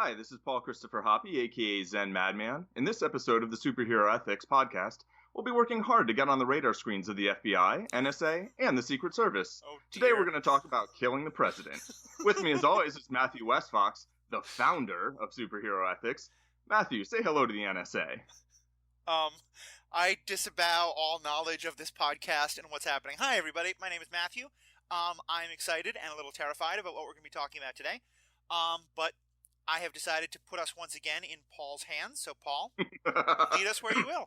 Hi, this is Paul Christopher Hoppy, aka Zen Madman. In this episode of the Superhero Ethics Podcast, we'll be working hard to get on the radar screens of the FBI, NSA, and the Secret Service. Oh, Today dear. we're going to talk about killing the president. With me, as always, is Matthew Westfox, the founder of Superhero Ethics. Matthew, say hello to the NSA. I disavow all knowledge of this podcast and what's happening. Hi, everybody. My name is Matthew. I'm excited and a little terrified about what we're going to be talking about today. But I have decided to put us once again in Paul's hands. So, Paul, lead us where you will.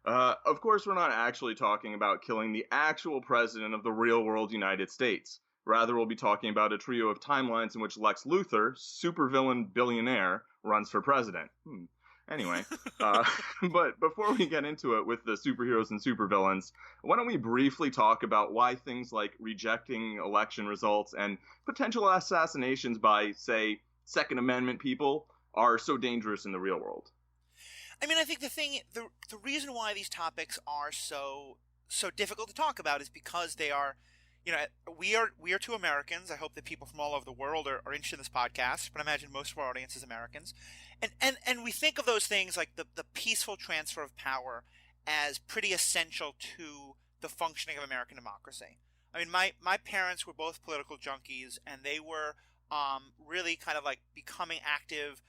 Of course, we're not actually talking about killing the actual president of the real-world United States. Rather, we'll be talking about a trio of timelines in which Lex Luthor, supervillain billionaire, runs for president. Anyway, but before we get into it with the superheroes and supervillains, why don't we briefly talk about why things like rejecting election results and potential assassinations by, say, Second Amendment people are so dangerous in the real world? I mean, I think the reason why these topics are so difficult to talk about is because they are, we are two Americans. I hope that people from all over the world are interested in this podcast, but I imagine most of our audience is Americans. And we think of those things like the peaceful transfer of power as pretty essential to the functioning of American democracy. I mean, my parents were both political junkies, and they were really kind of like becoming active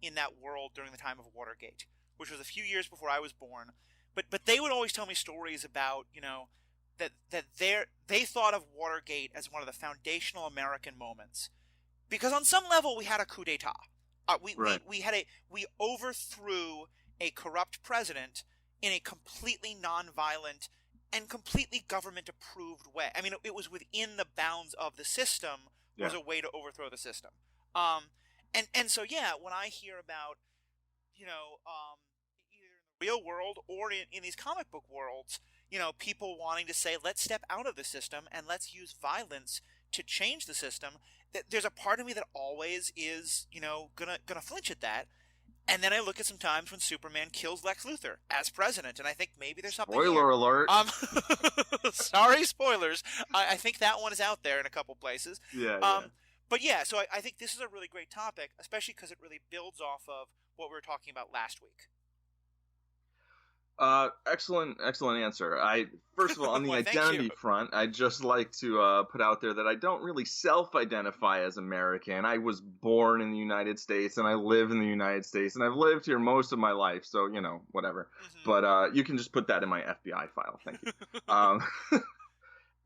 in that world during the time of Watergate, which was a few years before I was born. But they would always tell me stories about, that they thought of Watergate as one of the foundational American moments, because on some level we had a coup d'état. We overthrew a corrupt president in a completely nonviolent and completely government-approved way. I mean, it was within the bounds of the system. Was a way to overthrow the system. And so, yeah, when I hear about, either in the real world or in these comic book worlds, people wanting to say, let's step out of the system and let's use violence to change the system, there's a part of me that always is, gonna flinch at that. And then I look at some times when Superman kills Lex Luthor as president, and I think maybe there's something Spoiler alert. Sorry, spoilers. I think that one is out there in a couple places. Yeah. But yeah, so I think this is a really great topic, especially because it really builds off of what we were talking about last week. Excellent answer. First of all, on the Well, identity front, I'd just like to put out there that I don't really self-identify as American. I was born in the United States, and I live in the United States, and I've lived here most of my life, so, whatever. Mm-hmm. But you can just put that in my FBI file, thank you.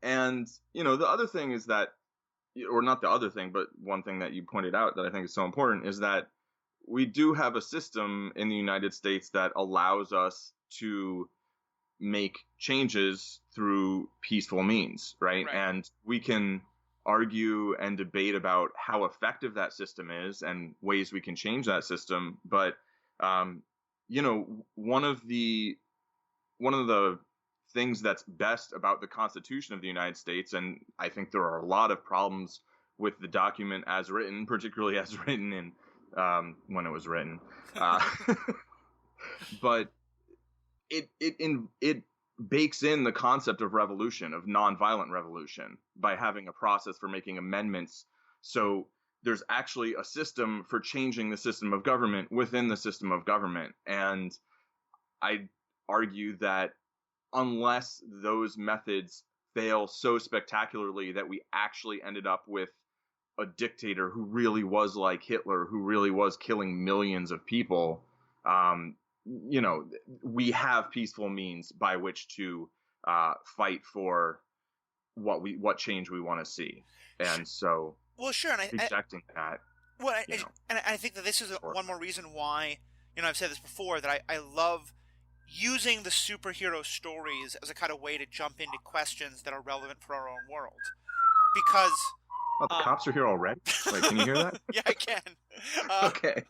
And, the other thing is that, or not the other thing, but one thing that you pointed out that I think is so important is that we do have a system in the United States that allows us to make changes through peaceful means, right? And we can argue and debate about how effective that system is and ways we can change that system. But, one of the things that's best about the Constitution of the United States, and I think there are a lot of problems with the document as written, particularly as written in when it was written, but it bakes in the concept of revolution, of nonviolent revolution, by having a process for making amendments. So there's actually a system for changing the system of government within the system of government. And I argue that unless those methods fail so spectacularly that we actually ended up with a dictator who really was like Hitler, who really was killing millions of people, we have peaceful means by which to fight for what change we want to see. And so, well, sure, and rejecting that. Well, and I think that this is one more reason why, I've said this before, that I love using the superhero stories as a kind of way to jump into questions that are relevant for our own world. Because... Oh, the cops are here already? Wait, can you hear that? Yeah, I can. Okay.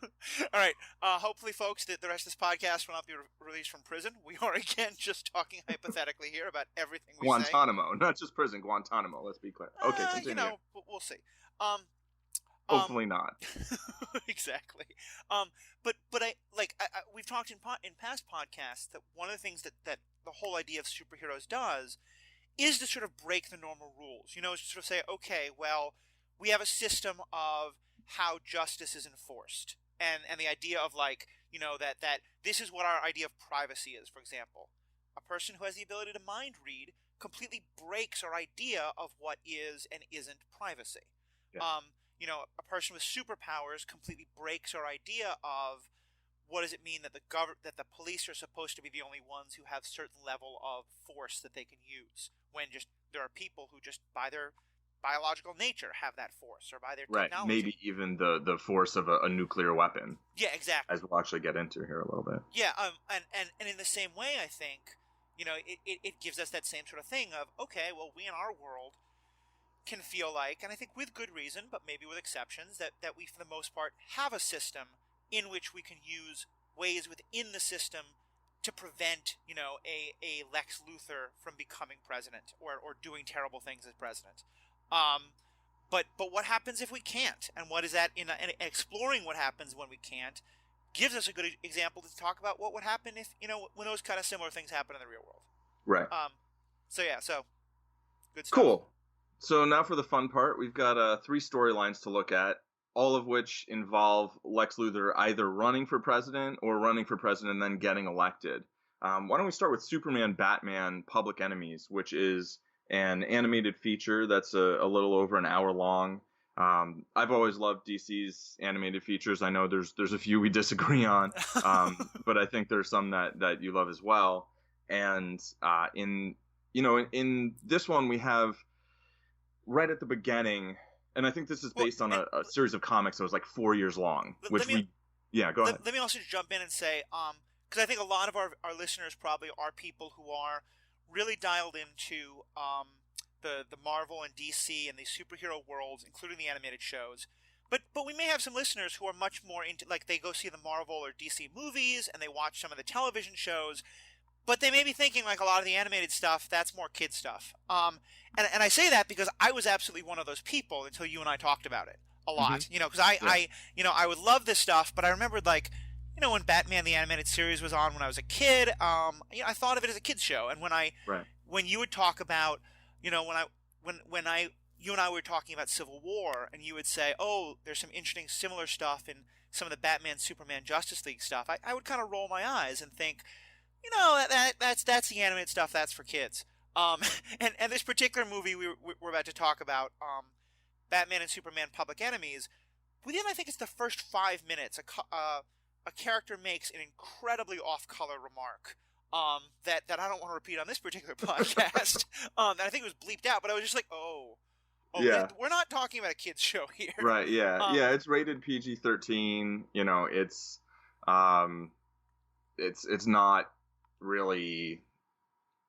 All right. Hopefully, folks, that the rest of this podcast will not be released from prison. We are, again, just talking hypothetically here about everything we say. Guantanamo, not just prison. Guantanamo, let's be clear. Okay, continue. We'll see. Hopefully not. Exactly. But we've talked in past podcasts that one of the things that the whole idea of superheroes does is to sort of break the normal rules. Is to sort of say, okay, well, we have a system of how justice is enforced, and the idea of like, that this is what our idea of privacy is. For example, a person who has the ability to mind read completely breaks our idea of what is and isn't privacy. Yeah. A person with superpowers completely breaks our idea of what does it mean that the police are supposed to be the only ones who have certain level of force that they can use, when just there are people who just by their biological nature have that force, or by their Right. technology. Maybe even the force of a nuclear weapon. Yeah, exactly. As we'll actually get into here a little bit. Yeah, and in the same way, I think, it gives us that same sort of thing of, okay, well, we in our world can feel like, and I think with good reason, but maybe with exceptions, that we, for the most part, have a system in which we can use ways within the system to prevent, a Lex Luthor from becoming president or doing terrible things as president. But what happens if we can't? And what is that in exploring what happens when we can't gives us a good example to talk about what would happen if, when those kind of similar things happen in the real world. Right. So good stuff. Cool. So now for the fun part, we've got 3 storylines to look at, all of which involve Lex Luthor either running for president or running for president and then getting elected. Why don't we start with Superman Batman Public Enemies, which is an animated feature that's a little over an hour long. I've always loved DC's animated features. I know there's a few we disagree on, but I think there's some that you love as well. And in this one we have right at the beginning, and I think this is based on a series of comics that was like 4 years long. Go ahead. Let me also jump in and say, because I think a lot of our listeners probably are people who are really dialed into the Marvel and DC and the superhero worlds, including the animated shows. But we may have some listeners who are much more into, like, they go see the Marvel or DC movies and they watch some of the television shows, but they may be thinking, like, a lot of the animated stuff, that's more kid stuff. And I say that because I was absolutely one of those people until you and I talked about it a lot. Mm-hmm. Because I would love this stuff, but I remembered, like, when Batman the Animated Series was on when I was a kid, I thought of it as a kid's show. And when you would talk about, you and I were talking about Civil War, and you would say, oh, there's some interesting similar stuff in some of the Batman, Superman, Justice League stuff, I would kind of roll my eyes and think, that's the animated stuff, that's for kids. And this particular movie we're about to talk about, Batman and Superman Public Enemies, within, I think it's the first 5 minutes, a character makes an incredibly off-color remark that I don't want to repeat on this particular podcast. That I think was bleeped out, but I was just like, oh, yeah. We're not talking about a kids show here. Right, yeah. It's rated PG-13. It's not really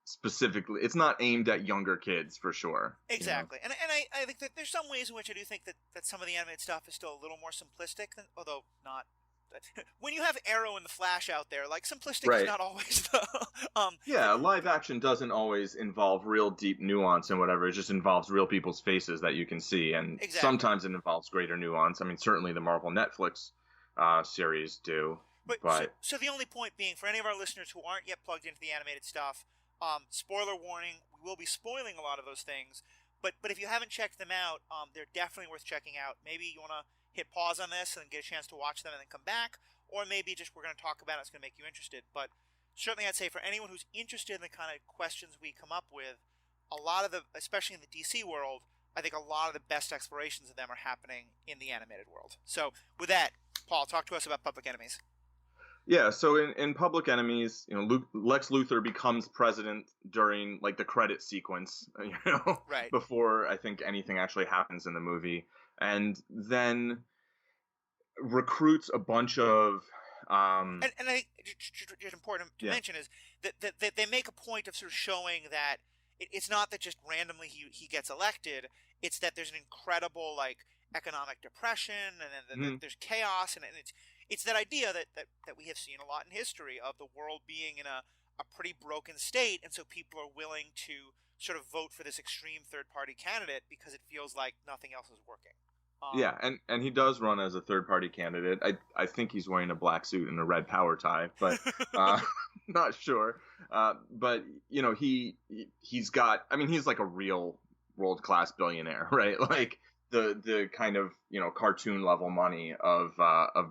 specifically, it's not aimed at younger kids for sure. Exactly. And I think that there's some ways in which I do think that some of the animated stuff is still a little more simplistic, although not. When you have Arrow and the Flash out there, like, simplistic is not always the... live action doesn't always involve real deep nuance and whatever. It just involves real people's faces that you can see, and sometimes it involves greater nuance. I mean, certainly the Marvel Netflix series do. But so the only point being, for any of our listeners who aren't yet plugged into the animated stuff, spoiler warning, we will be spoiling a lot of those things, but if you haven't checked them out, they're definitely worth checking out. Maybe you want to hit pause on this and get a chance to watch them and then come back, or maybe just we're going to talk about it, it's going to make you interested. But certainly I'd say for anyone who's interested in the kind of questions we come up with, a lot of especially in the DC world, I think a lot of the best explorations of them are happening in the animated world. So with that, Paul, talk to us about Public Enemies. Yeah, so in Public Enemies, Lex Luthor becomes president during, like, the credit sequence, right, before I think anything actually happens in the movie, and then recruits a bunch of and I think it's important to mention is that they make a point of sort of showing that it's not that just randomly he gets elected, it's that there's an incredible, like, economic depression, and then there's chaos, and it's that idea that we have seen a lot in history of the world being in a pretty broken state, and so people are willing to sort of vote for this extreme third-party candidate because it feels like nothing else is working. And he does run as a third-party candidate. I think he's wearing a black suit and a red power tie, but not sure. But he's got. I mean, he's like a real world-class billionaire, right? Like the kind of, cartoon level money of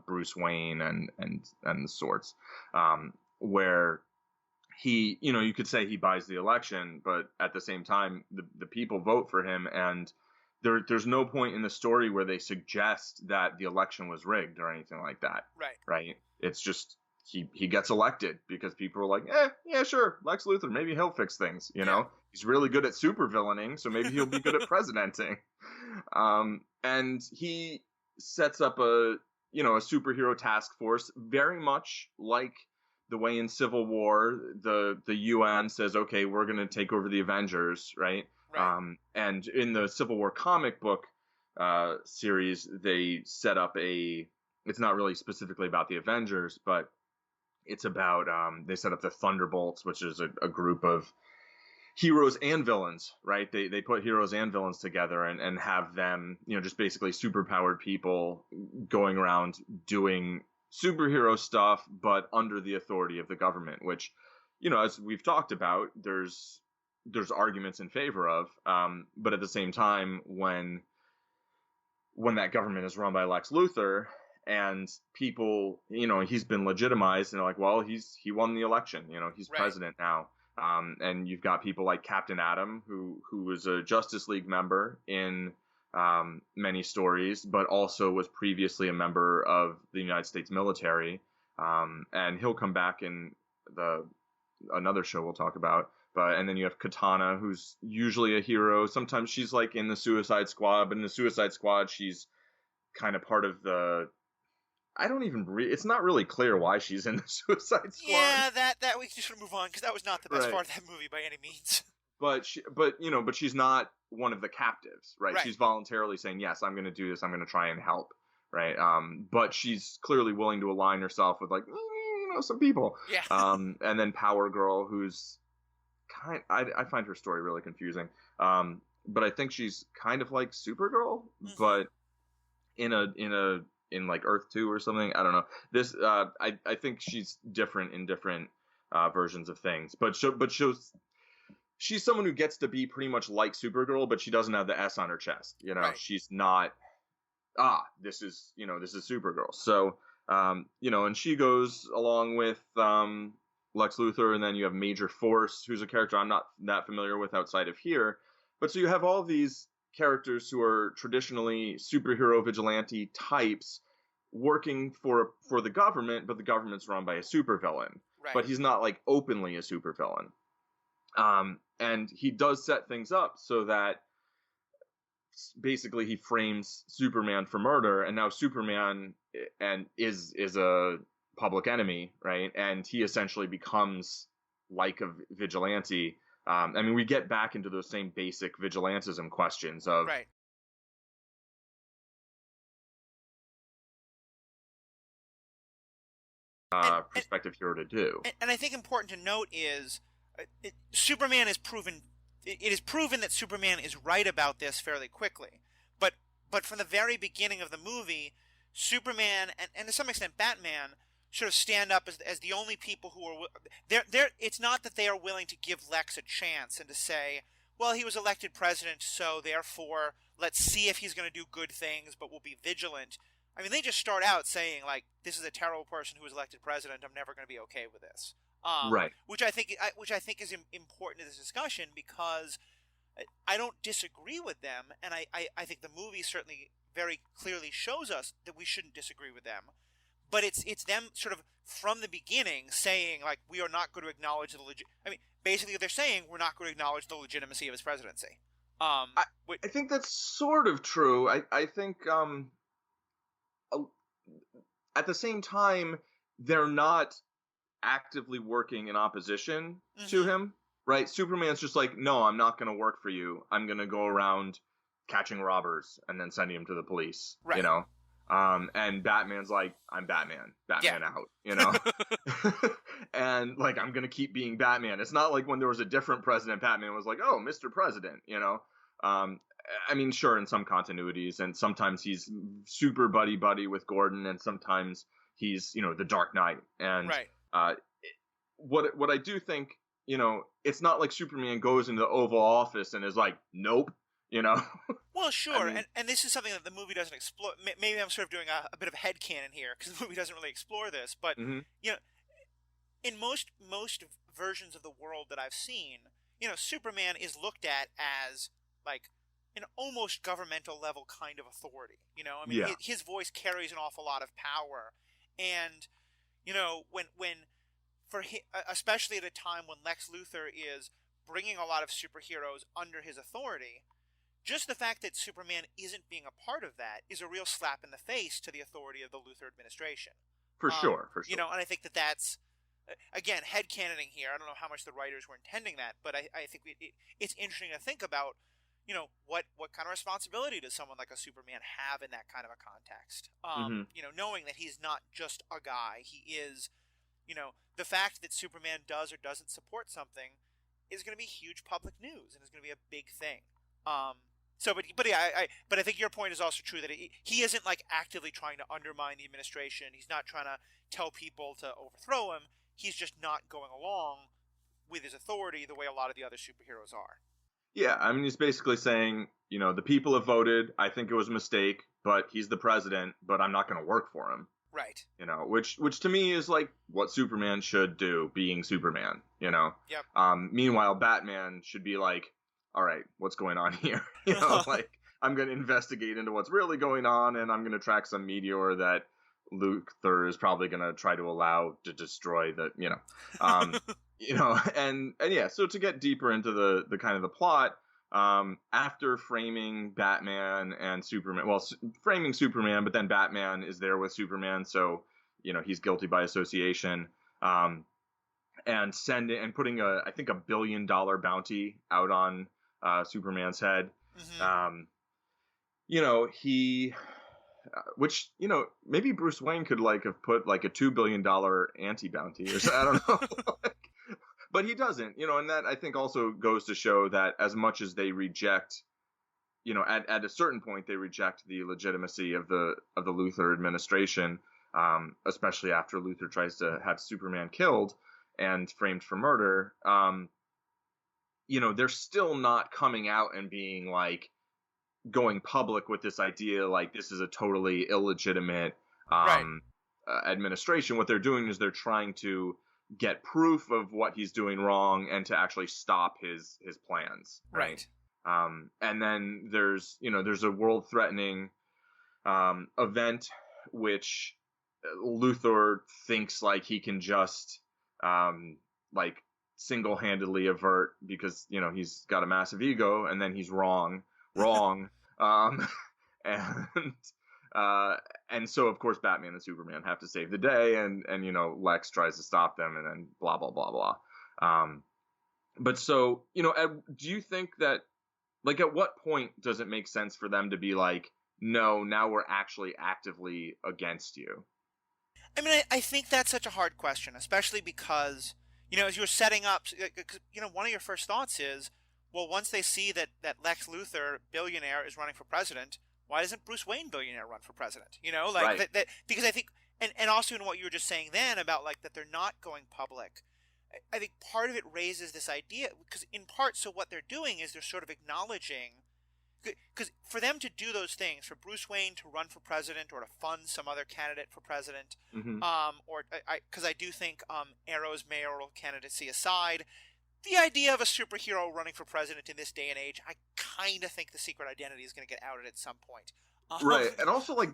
Bruce Wayne and the sorts, where he, you could say he buys the election, but at the same time, the people vote for him, and there's no point in the story where they suggest that the election was rigged or anything like that. Right. Right. It's just he gets elected because people are like, yeah, sure, Lex Luthor, maybe he'll fix things. He's really good at supervillaining, so maybe he'll be good at presidenting. And he sets up a superhero task force, very much like the way in Civil War the UN says, okay, we're going to take over the Avengers, right? Right. And in the Civil War comic book series, they set up it's not really specifically about the Avengers, but it's about, they set up the Thunderbolts, which is a group of heroes and villains, right? They put heroes and villains together and have them, just basically superpowered people going around doing superhero stuff, but under the authority of the government, which, as we've talked about, there's arguments in favor of, but at the same time, when that government is run by Lex Luthor and people, he's been legitimized, and they're like, well, he won the election, he's Right. president now. And you've got people like Captain Atom, who was a Justice League member in many stories, but also was previously a member of the United States military. And he'll come back in another show we'll talk about. And then you have Katana, who's usually a hero. Sometimes she's like in the Suicide Squad, but in the Suicide Squad, she's kind of part of it's not really clear why she's in the Suicide Squad. Yeah, that we can just move on, because that was not the best part of that movie by any means. But she's not one of the captives, right? She's voluntarily saying, yes, I'm going to do this. I'm going to try and help, right? But she's clearly willing to align herself with some people. Yeah. And then Power Girl, who's I find her story really confusing. But I think she's kind of like Supergirl, but in like Earth 2 or something. I don't know. This I think she's different in different versions of things. But she's someone who gets to be pretty much like Supergirl, but she doesn't have the S on her chest. Right. She's not. This is Supergirl. So and she goes along with Lex Luthor, and then you have Major Force, who's a character I'm not that familiar with outside of here. But so you have all these characters who are traditionally superhero vigilante types working for the government, but the government's run by a supervillain. Right. But he's not like openly a supervillain. And he does set things up so that basically he frames Superman for murder, and now Superman is a public enemy, right? And he essentially becomes like a vigilante. We get back into those same basic vigilantism questions of right. Perspective hero to do. And I think important to note is Superman is proven. It is proven that Superman is right about this fairly quickly. But from the very beginning of the movie, Superman and to some extent Batman sort of stand up as the only people who are they're it's not that they are willing to give Lex a chance and to say, well, he was elected president, so therefore let's see if he's going to do good things, but we'll be vigilant. I mean, they just start out saying, like, this is a terrible person who was elected president. I'm never going to be okay with this. Right. Which I think is important to this discussion, because I don't disagree with them, and I think the movie certainly very clearly shows us that we shouldn't disagree with them. But it's them sort of from the beginning saying, like, we are not going to acknowledge basically they're saying we're not going to acknowledge the legitimacy of his presidency. I think that's sort of true. I think at the same time, they're not actively working in opposition to him, right? Superman's just like, no, I'm not going to work for you. I'm going to go around catching robbers and then sending them to the police, right. And Batman's like, I'm Batman. Batman out, and like, I'm going to keep being Batman. It's not like when there was a different president, Batman was like, oh, Mr. President, sure, in some continuities, and sometimes he's super buddy with Gordon, and sometimes he's, the Dark Knight. And right. What I do think, it's not like Superman goes into the Oval Office and is like, nope, you know? Well, I sure, mean, and this is something that the movie doesn't explore. Maybe I'm sort of doing a bit of headcanon here because the movie doesn't really explore this. But mhm, you know, in most versions of the world that I've seen, Superman is looked at as like an almost governmental level kind of authority. I mean, yeah, his voice carries an awful lot of power, and when especially at a time when Lex Luthor is bringing a lot of superheroes under his authority, just the fact that Superman isn't being a part of that is a real slap in the face to the authority of the Luthor administration. for sure, for sure. And I think that that's, again, headcanoning here. I don't know how much the writers were intending that, but I think it's interesting to think about, what kind of responsibility does someone like a Superman have in that kind of a context? Mhm. Knowing that he's not just a guy, he is, the fact that Superman does or doesn't support something is going to be huge public news and is going to be a big thing. But yeah, but I think your point is also true that he isn't like actively trying to undermine the administration. He's not trying to tell people to overthrow him. He's just not going along with his authority the way a lot of the other superheroes are. Yeah, I mean, he's basically saying, the people have voted. I think it was a mistake, but he's the president, but I'm not going to work for him. Right. Which to me is like what Superman should do, being Superman. Yep. Meanwhile, Batman should be like, all right, what's going on here? Like, I'm going to investigate into what's really going on, and I'm going to track some meteor that Luthor is probably going to try to allow to destroy um, and yeah. So to get deeper into the kind of the plot, after framing Batman and Superman, well, framing Superman, but then Batman is there with Superman, so he's guilty by association. And putting I think $1 billion bounty out on Superman's head. Mm-hmm. He, which maybe Bruce Wayne could like have put like a $2 billion anti bounty or so. I don't know. But he doesn't, and that I think also goes to show that as much as they reject, at a certain point they reject the legitimacy of the Luthor administration, especially after Luthor tries to have Superman killed and framed for murder. They're still not coming out and being like going public with this idea like this is a totally illegitimate Right. Administration. What they're doing is they're trying to get proof of what he's doing wrong and to actually stop his plans. Right. And then there's a world threatening event which Luthor thinks like he can just like single-handedly avert because he's got a massive ego, and then he's wrong and and so of course Batman and Superman have to save the day, and Lex tries to stop them, and then blah blah blah blah. But so do you think that, like, at what point does it make sense for them to be like, no, now we're actually actively against you? I mean, I think that's such a hard question, especially because, as you're setting up, one of your first thoughts is, well, once they see that Lex Luthor, billionaire, is running for president, why doesn't Bruce Wayne, billionaire, run for president? Right. That because I think, and also in what you were just saying then about like that they're not going public, I think part of it raises this idea because in part, so what they're doing is they're sort of acknowledging. Because for them to do those things, for Bruce Wayne to run for president or to fund some other candidate for president, Mm-hmm. because I do think Arrow's mayoral candidacy aside, the idea of a superhero running for president in this day and age, I kind of think the secret identity is going to get outed at some point. Right, and also like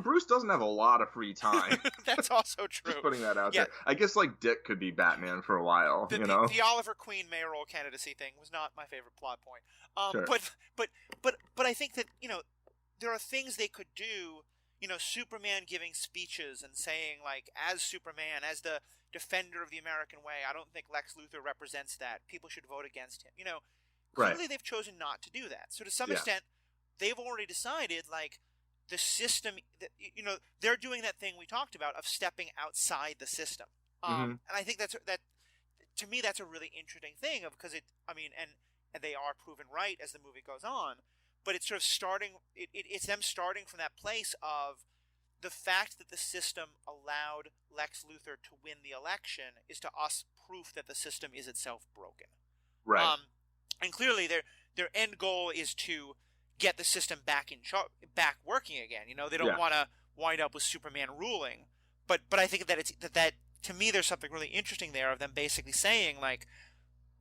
Bruce doesn't have a lot of free time. That's also true. Just putting that out there. I guess like Dick could be Batman for a while. The Oliver Queen mayoral candidacy thing was not my favorite plot point. Sure. But I think that there are things they could do. Superman giving speeches and saying like, as Superman, as the defender of the American way, I don't think Lex Luthor represents that. People should vote against him. Clearly Right. they've chosen not to do that. So to some Yeah. extent, they've already decided like the system. They're doing that thing we talked about of stepping outside the system. And I think that to me that's a really interesting thing because and they are proven right as the movie goes on. But it's sort of starting. It's them starting from that place of the fact that the system allowed Lex Luthor to win the election is to us proof that the system is itself broken. Right. And clearly their end goal is to get the system back working again. You know, they don't Yeah. want to wind up with Superman ruling. But I think that it's that to me there's something really interesting there of them basically saying like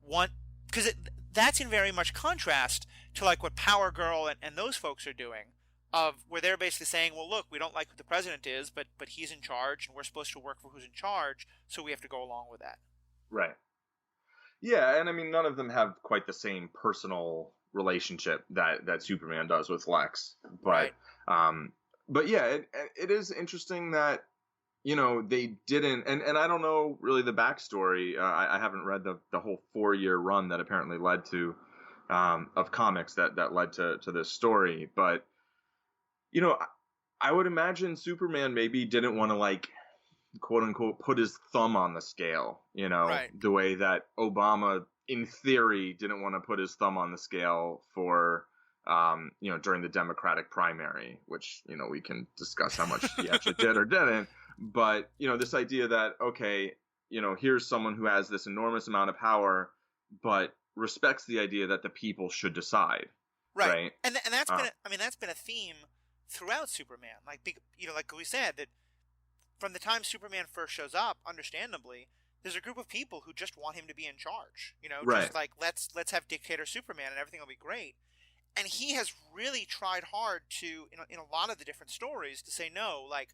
one because that's in very much contrast to like what Power Girl and those folks are doing, of where they're basically saying, well, look, we don't like who the president is, but he's in charge, and we're supposed to work for who's in charge, so we have to go along with that. Right. Yeah, and I mean, none of them have quite the same personal relationship that Superman does with Lex, Right. but yeah, it is interesting that they didn't, and I don't know really the backstory. I haven't read the whole 4-year run that apparently led to of comics that led to this story, but you know, I would imagine Superman maybe didn't want to like quote unquote put his thumb on the scale, Right. the way that Obama in theory didn't want to put his thumb on the scale for during the Democratic primary, which we can discuss how much he actually did or didn't, but this idea that okay, here's someone who has this enormous amount of power but respects the idea that the people should decide, Right. right? And that's that's been a theme throughout Superman. Like like we said, that from the time Superman first shows up, understandably, there's a group of people who just want him to be in charge. Right. Just like let's have dictator Superman and everything will be great. And he has really tried hard to, in a lot of the different stories, to say no. Like,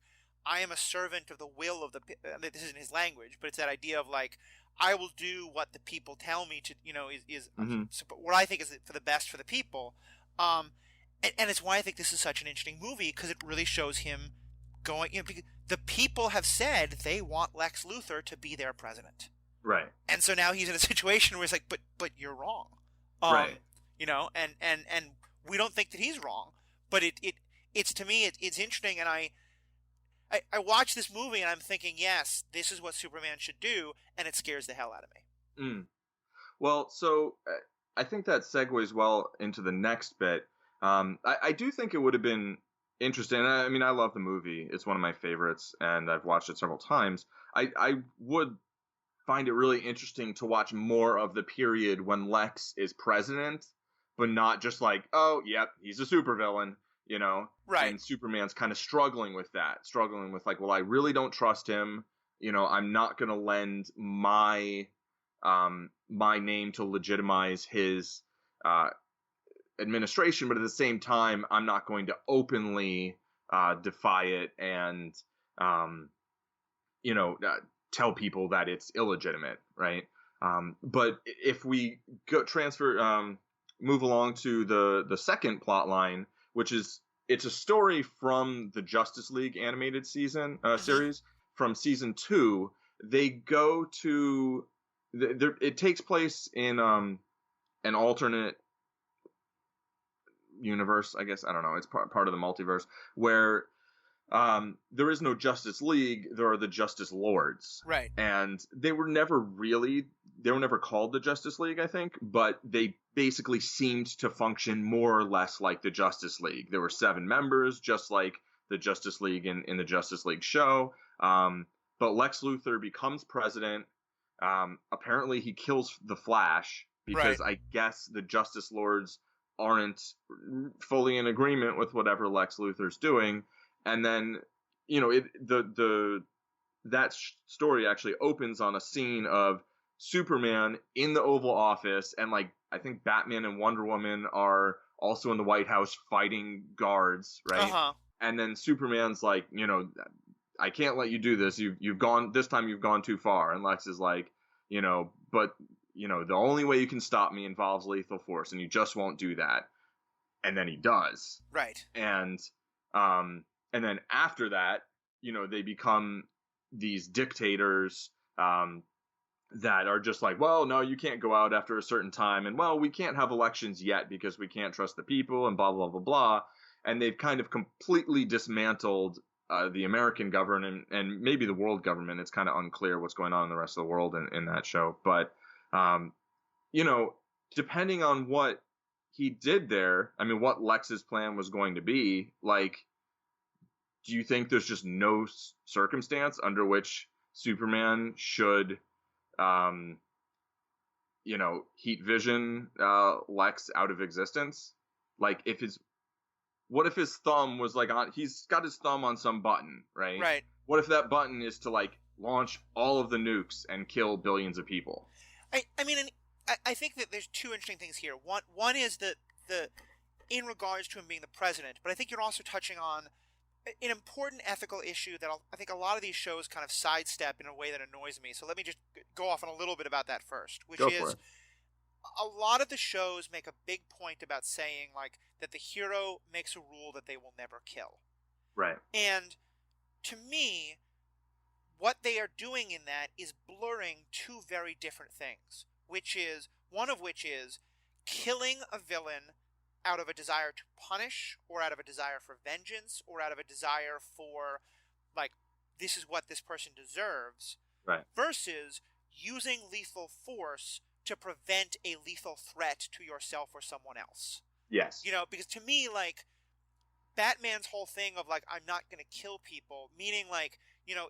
I am a servant of the will of the. This isn't his language, but it's that idea of like, I will do what the people tell me to. Is what I think is for the best for the people. And it's why I think this is such an interesting movie, because it really shows him going. Because the people have said they want Lex Luthor to be their president. Right. And so now he's in a situation where he's like, but you're wrong. Right. And we don't think that he's wrong, but it's to me it's interesting, and I watch this movie and I'm thinking, yes, this is what Superman should do, and it scares the hell out of me. Well, so I think that segues well into the next bit. I do think it would have been interesting. I mean, I love the movie; it's one of my favorites, and I've watched it several times. I would find it really interesting to watch more of the period when Lex is president, but not just like, oh, yep, he's a supervillain, Right. And Superman's kind of struggling with like, well, I really don't trust him. I'm not going to lend my name to legitimize his administration, but at the same time, I'm not going to openly defy it and, tell people that it's illegitimate, right? But if we move along to the second plot line, which is it's a story from the Justice League animated series from season 2. They go to it takes place in an alternate universe, I guess. I don't know. It's part of the multiverse where there is no Justice League. There are the Justice Lords. Right. And they were never called the Justice League, I think, but they basically seemed to function more or less like the Justice League. There were 7 members, just like the Justice League in the Justice League show. But Lex Luthor becomes president. Apparently he kills the Flash because I guess the Justice Lords aren't fully in agreement with whatever Lex Luthor's doing. And then, that story actually opens on a scene of Superman in the Oval Office, and like I think Batman and Wonder Woman are also in the White House fighting guards, right? And then Superman's like, I can't let you do this. You've gone too far. And Lex is like, but the only way you can stop me involves lethal force, and you just won't do that. And then he does. Right. And then after that, they become these dictators that are just like, well, no, you can't go out after a certain time. And, well, we can't have elections yet because we can't trust the people and blah, blah, blah, blah. And they've kind of completely dismantled the American government and maybe the world government. It's kind of unclear what's going on in the rest of the world in that show. But, depending on what he did there, I mean, what Lex's plan was going to be, like, do you think there's just no circumstance under which Superman should heat vision Lex out of existence? Like, what if his thumb was like he's got his thumb on some button, right? Right. What if that button is to like launch all of the nukes and kill billions of people? I mean, I think that there's two interesting things here. One is the in regards to him being the president, but I think you're also touching on an important ethical issue that I think a lot of these shows kind of sidestep in a way that annoys me. So let me just go off on a little bit about that first, which is a lot of the shows make a big point about saying like that the hero makes a rule that they will never kill. Right. And to me, what they are doing in that is blurring two very different things, one of which is killing a villain out of a desire to punish, or out of a desire for vengeance, or out of a desire for, like, this is what this person deserves, right, versus using lethal force to prevent a lethal threat to yourself or someone else. Yes. Because to me, like, Batman's whole thing of, like, I'm not going to kill people, meaning, like,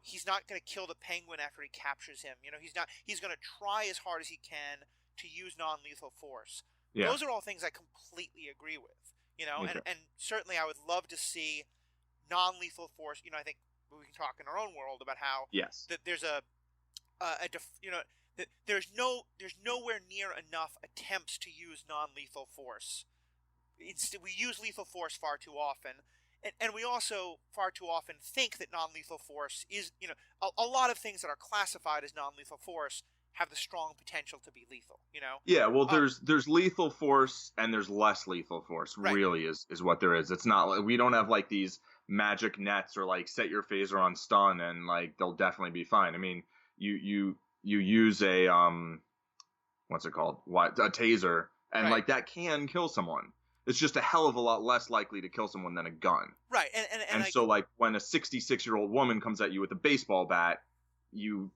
he's not going to kill the Penguin after he captures him. He's going to try as hard as he can to use non-lethal force. Yeah. Those are all things I completely agree with, and certainly I would love to see non-lethal force. I think we can talk in our own world about how that there's there's nowhere near enough attempts to use non-lethal force. We use lethal force far too often, and we also far too often think that non-lethal force is, a lot of things that are classified as non-lethal force have the strong potential to be lethal, Yeah, well, there's lethal force and there's less lethal force, right. Really is what there is. It's not like we don't have like these magic nets or like set your phaser on stun and like they'll definitely be fine. I mean, you use a what's it called? A taser, and right. like that can kill someone. It's just a hell of a lot less likely to kill someone than a gun. Right, and so like when a 66-year-old woman comes at you with a baseball bat, you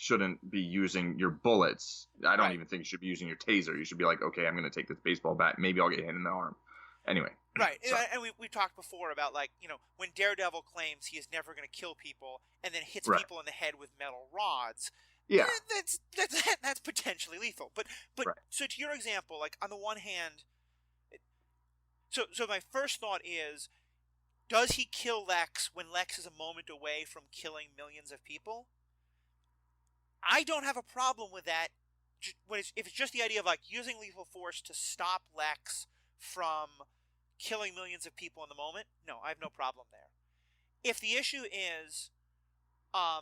shouldn't be using your bullets. I don't even think you should be using your taser. You should be like, okay, I'm going to take this baseball bat. Maybe I'll get hit in the arm. Anyway. Right. And we talked before about, like, when Daredevil claims he is never going to kill people and then hits people in the head with metal rods. Yeah. That's potentially lethal. But right. So to your example, like, on the one hand, so my first thought is, does he kill Lex when Lex is a moment away from killing millions of people? I don't have a problem with that if it's just the idea of like using lethal force to stop Lex from killing millions of people in the moment. No, I have no problem there. If the issue is, I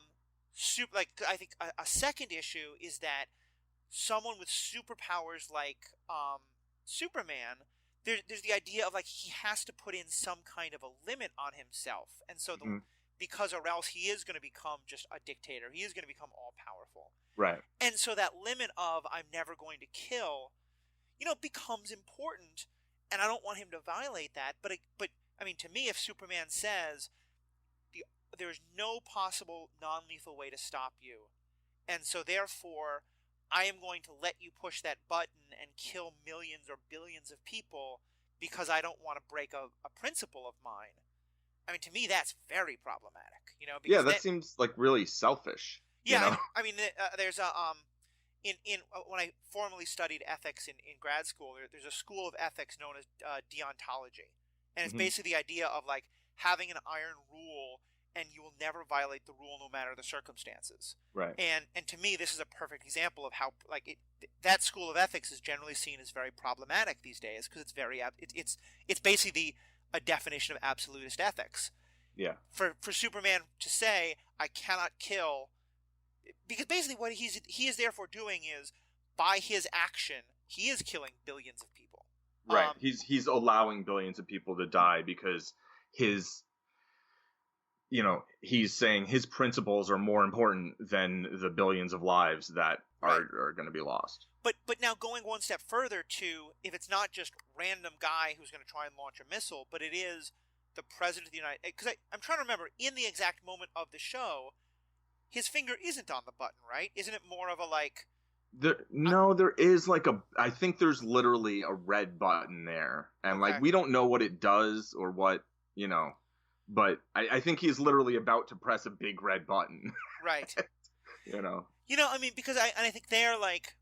think a second issue is that someone with superpowers like Superman, there's the idea of like he has to put in some kind of a limit on himself, and so because or else he is going to become just a dictator. He is going to become all-powerful. Right. And so that limit of I'm never going to kill, becomes important, and I don't want him to violate that. But I mean, to me, if Superman says there's no possible non-lethal way to stop you, and so therefore I am going to let you push that button and kill millions or billions of people because I don't want to break a principle of mine. I mean, to me, that's very problematic, because that seems like really selfish. Yeah, I mean, there's a when I formally studied ethics in grad school, there's a school of ethics known as deontology, and it's basically the idea of like having an iron rule, and you will never violate the rule no matter the circumstances. Right. And to me, this is a perfect example of how that school of ethics is generally seen as very problematic these days because it's very it's basically a definition of absolutist ethics. Yeah. For Superman to say I cannot kill, because basically what he is therefore doing is by his action he is killing billions of people. Right. He's allowing billions of people to die because his he's saying his principles are more important than the billions of lives that are going to be lost. But now going one step further to, if it's not just random guy who's going to try and launch a missile, but it is the President of the United States, because I'm trying to remember, in the exact moment of the show, his finger isn't on the button, right? Isn't it more of a like... there is like I think there's literally a red button there. And like, we don't know what it does or what, but I think he's literally about to press a big red button. Right. you know. I mean, because I think they're like,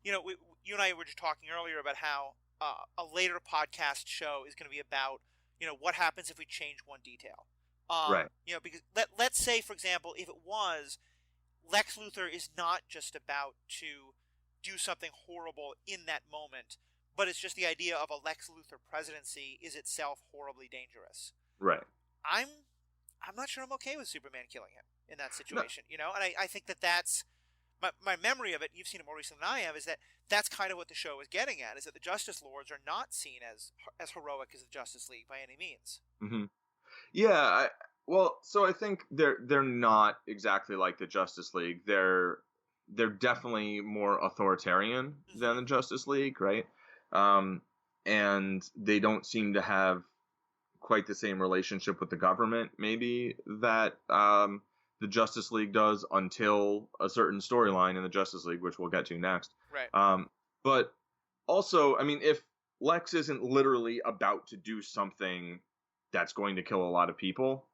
you and I were just talking earlier about how a later podcast show is going to be about, what happens if we change one detail. Right. Because let's say, for example, if it was Lex Luthor is not just about to do something horrible in that moment, but it's just the idea of a Lex Luthor presidency is itself horribly dangerous. Right. I'm not sure I'm okay with Superman killing him in that No, situation, and I think that's my memory of it. You've seen it more recently than I have. Is that that's kind of what the show is getting at? Is that the Justice Lords are not seen as heroic as the Justice League by any means? hmm Yeah, well, so I think they're not exactly like the Justice League. They're definitely more authoritarian than Mm-hmm. the Justice League, right? Um, and they don't seem to have quite the same relationship with the government, maybe, that the Justice League does until a certain storyline in the Justice League, which we'll get to next. Right. But also, I mean, if Lex isn't literally about to do something that's going to kill a lot of people,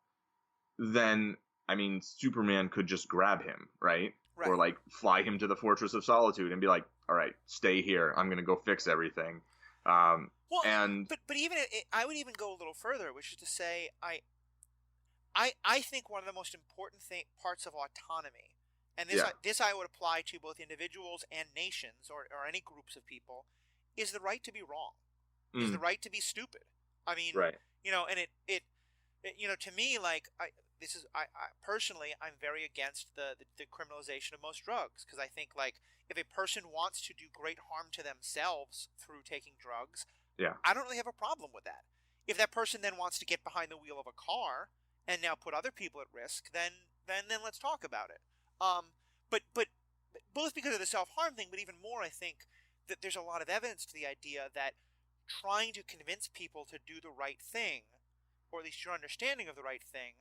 then, I mean, Superman could just grab him, right? Or Right. like fly him to the Fortress of Solitude and be like, all right, stay here. I'm going to go fix everything. Um, Well, and but even I would even go a little further, which is to say, I think one of the most important parts of autonomy, and yeah, this I would apply to both individuals and nations or any groups of people, is the right to be wrong, is the mm, right to be stupid. I mean, right, and to me, like I personally, I'm very against the criminalization of most drugs because I think like if a person wants to do great harm to themselves through taking drugs, yeah, I don't really have a problem with that. If that person then wants to get behind the wheel of a car and now put other people at risk, then let's talk about it. But both because of the self harm thing, but even more, I think that there's a lot of evidence to the idea that trying to convince people to do the right thing, or at least your understanding of the right thing,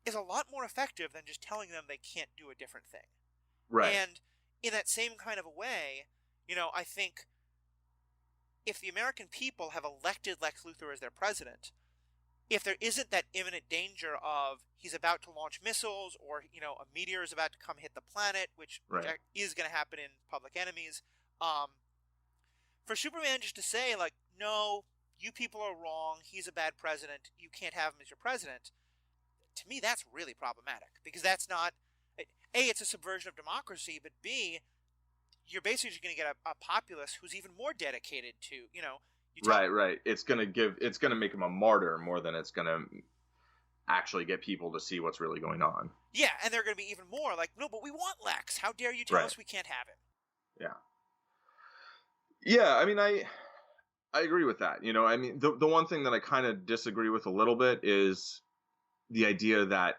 is a lot more effective than just telling them they can't do a different thing. right, And in that same kind of a way, I think if the American people have elected Lex Luthor as their president, if there isn't that imminent danger of he's about to launch missiles or a meteor is about to come hit the planet, which right, is going to happen in Public Enemies, um, for Superman just to say like, no, you people are wrong, he's a bad president, you can't have him as your president, to me that's really problematic because that's not a, it's a subversion of democracy, but b, you're basically just going to get a populace who's even more dedicated to you tell. right. It's gonna make him a martyr more than it's gonna actually get people to see what's really going on. Yeah, and they're going to be even more like, no, but we want Lex. How dare you tell Right. us we can't have him? Yeah. Yeah. I mean, I agree with that. I mean, the one thing that I kind of disagree with a little bit is the idea that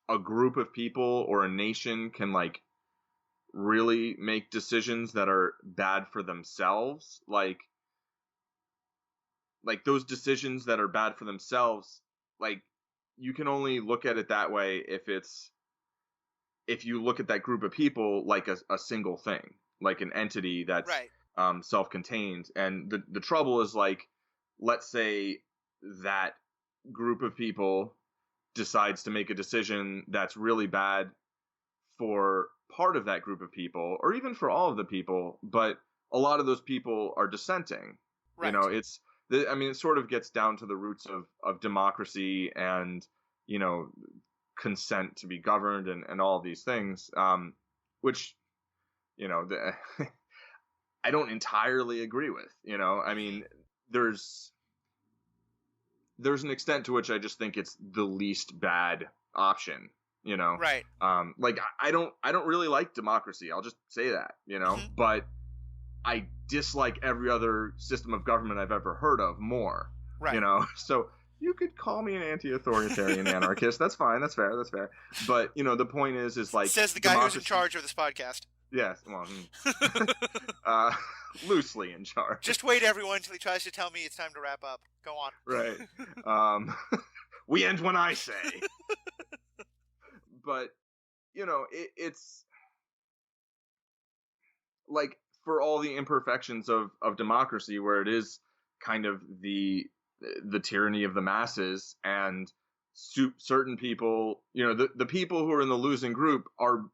a group of people or a nation can like really make decisions that are bad for themselves. Like those decisions that are bad for themselves, like you can only look at it that way if you look at that group of people like a single thing, like an entity that's Right. self-contained. And the trouble is, like, let's say that group of people decides to make a decision that's really bad for part of that group of people, or even for all of the people, but a lot of those people are dissenting. Right. I mean, it sort of gets down to the roots of democracy and, you know, consent to be governed and all of these things, which, you know, I don't entirely agree with. I Mm-hmm. mean, there's an extent to which I just think it's the least bad option. Right. Like I don't really like democracy. I'll just say that. Mm-hmm. But I dislike every other system of government I've ever heard of more. Right. So you could call me an anti-authoritarian anarchist. That's fine. That's fair. That's fair. But the point is like Says the guy who's in democracy. charge of this podcast. Yes. Well, uh, loosely in charge. Just wait, everyone, until he tries to tell me it's time to wrap up. Go on. Right. We end when I say. But it's like, for all the imperfections of democracy, where it is kind of the tyranny of the masses, and certain people, the people who are in the losing group are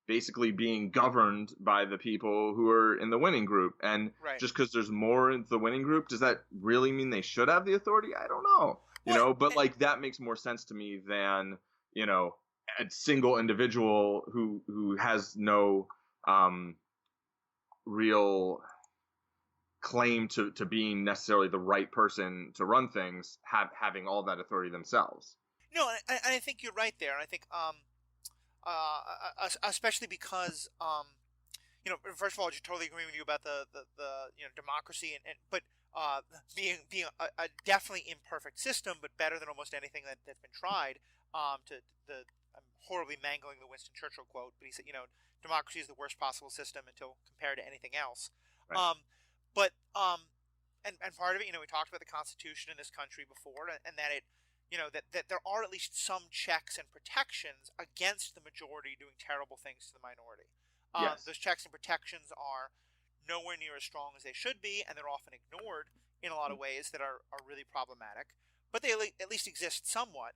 basically being governed by the people who are in the winning group. And Right. just because there's more in the winning group, does that really mean they should have the authority? I don't know. Well, But like that makes more sense to me than, a single individual who has no real claim to being necessarily the right person to run things, having all that authority themselves. no, and I think you're right there. And I think especially because first of all, I just totally agree with you about the democracy but being a definitely imperfect system, but better than almost anything that's been tried. I'm horribly mangling the Winston Churchill quote, but he said, democracy is the worst possible system until compared to anything else. Right. But and part of it, we talked about the Constitution in this country before, and that it, that there are at least some checks and protections against the majority doing terrible things to the minority. Yes. Those checks and protections are nowhere near as strong as they should be, and they're often ignored in a lot of ways that are really problematic. But they at least exist somewhat.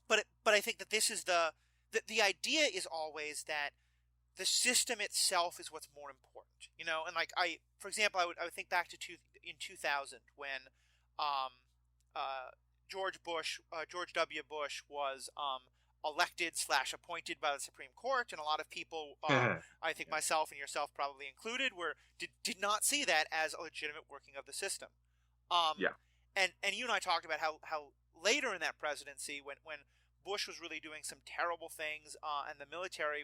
But I think that this is the idea is always that the system itself is what's more important, and like for example, I would think back to 2000 when George W. Bush was elected / appointed by the Supreme Court, and a lot of people, I think myself and yourself probably included, did not see that as a legitimate working of the system. Yeah. And you and I talked about how later in that presidency, when Bush was really doing some terrible things, and the military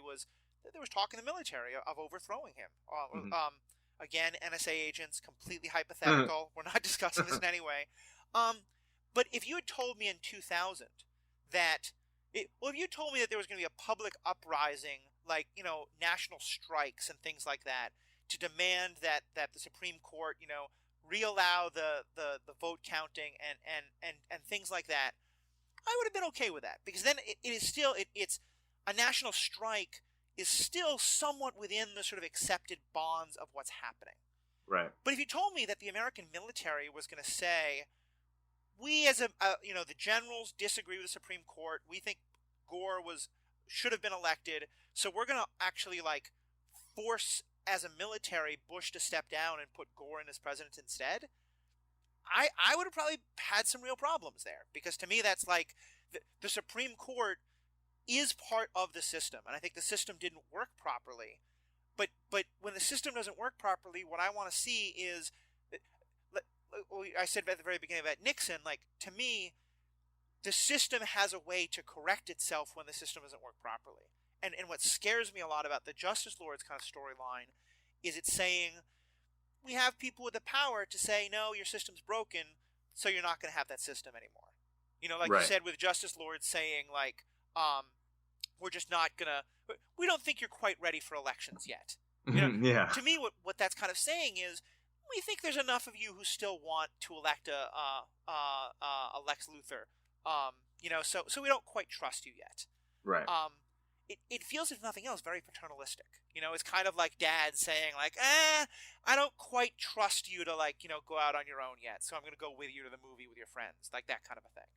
there was talk in the military of overthrowing him. Again, NSA agents, completely hypothetical. We're not discussing this in any way. But if you had told me in 2000 if you told me that there was going to be a public uprising, like, national strikes and things like that, to demand that the Supreme Court, reallow the vote counting and things like that, I would have been okay with that, because then it is still, it's a national strike is still somewhat within the sort of accepted bonds of what's happening. Right. But if you told me that the American military was going to say, we as the generals disagree with the Supreme Court, we think Gore should have been elected, so we're going to actually force as a military Bush to step down and put Gore in as president instead, I would have probably had some real problems there, because to me that's like the Supreme Court is part of the system, and I think the system didn't work properly. But when the system doesn't work properly, what I want to see is, I said at the very beginning about Nixon, to me, the system has a way to correct itself when the system doesn't work properly. And what scares me a lot about the Justice Lords kind of storyline is it's saying, we have people with the power to say, no, your system's broken, so you're not going to have that system anymore. Right. You said with Justice Lords saying, we're just not going to, we don't think you're quite ready for elections yet. Yeah. To me, what that's kind of saying is, we think there's enough of you who still want to elect a Lex Luthor, so we don't quite trust you yet. Right. It feels, if nothing else, very paternalistic. It's kind of like dad saying, I don't quite trust you to, go out on your own yet, so I'm going to go with you to the movie with your friends, like that kind of a thing.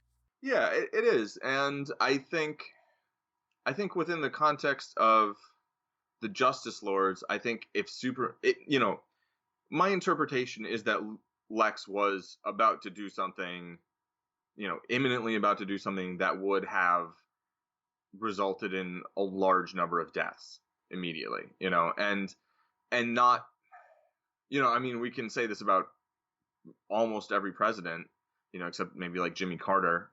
Yeah, it is. And I think within the context of the Justice Lords, I think my interpretation is that Lex was about to do something, imminently about to do something that would have resulted in a large number of deaths immediately, and not, we can say this about almost every president, except maybe like Jimmy Carter,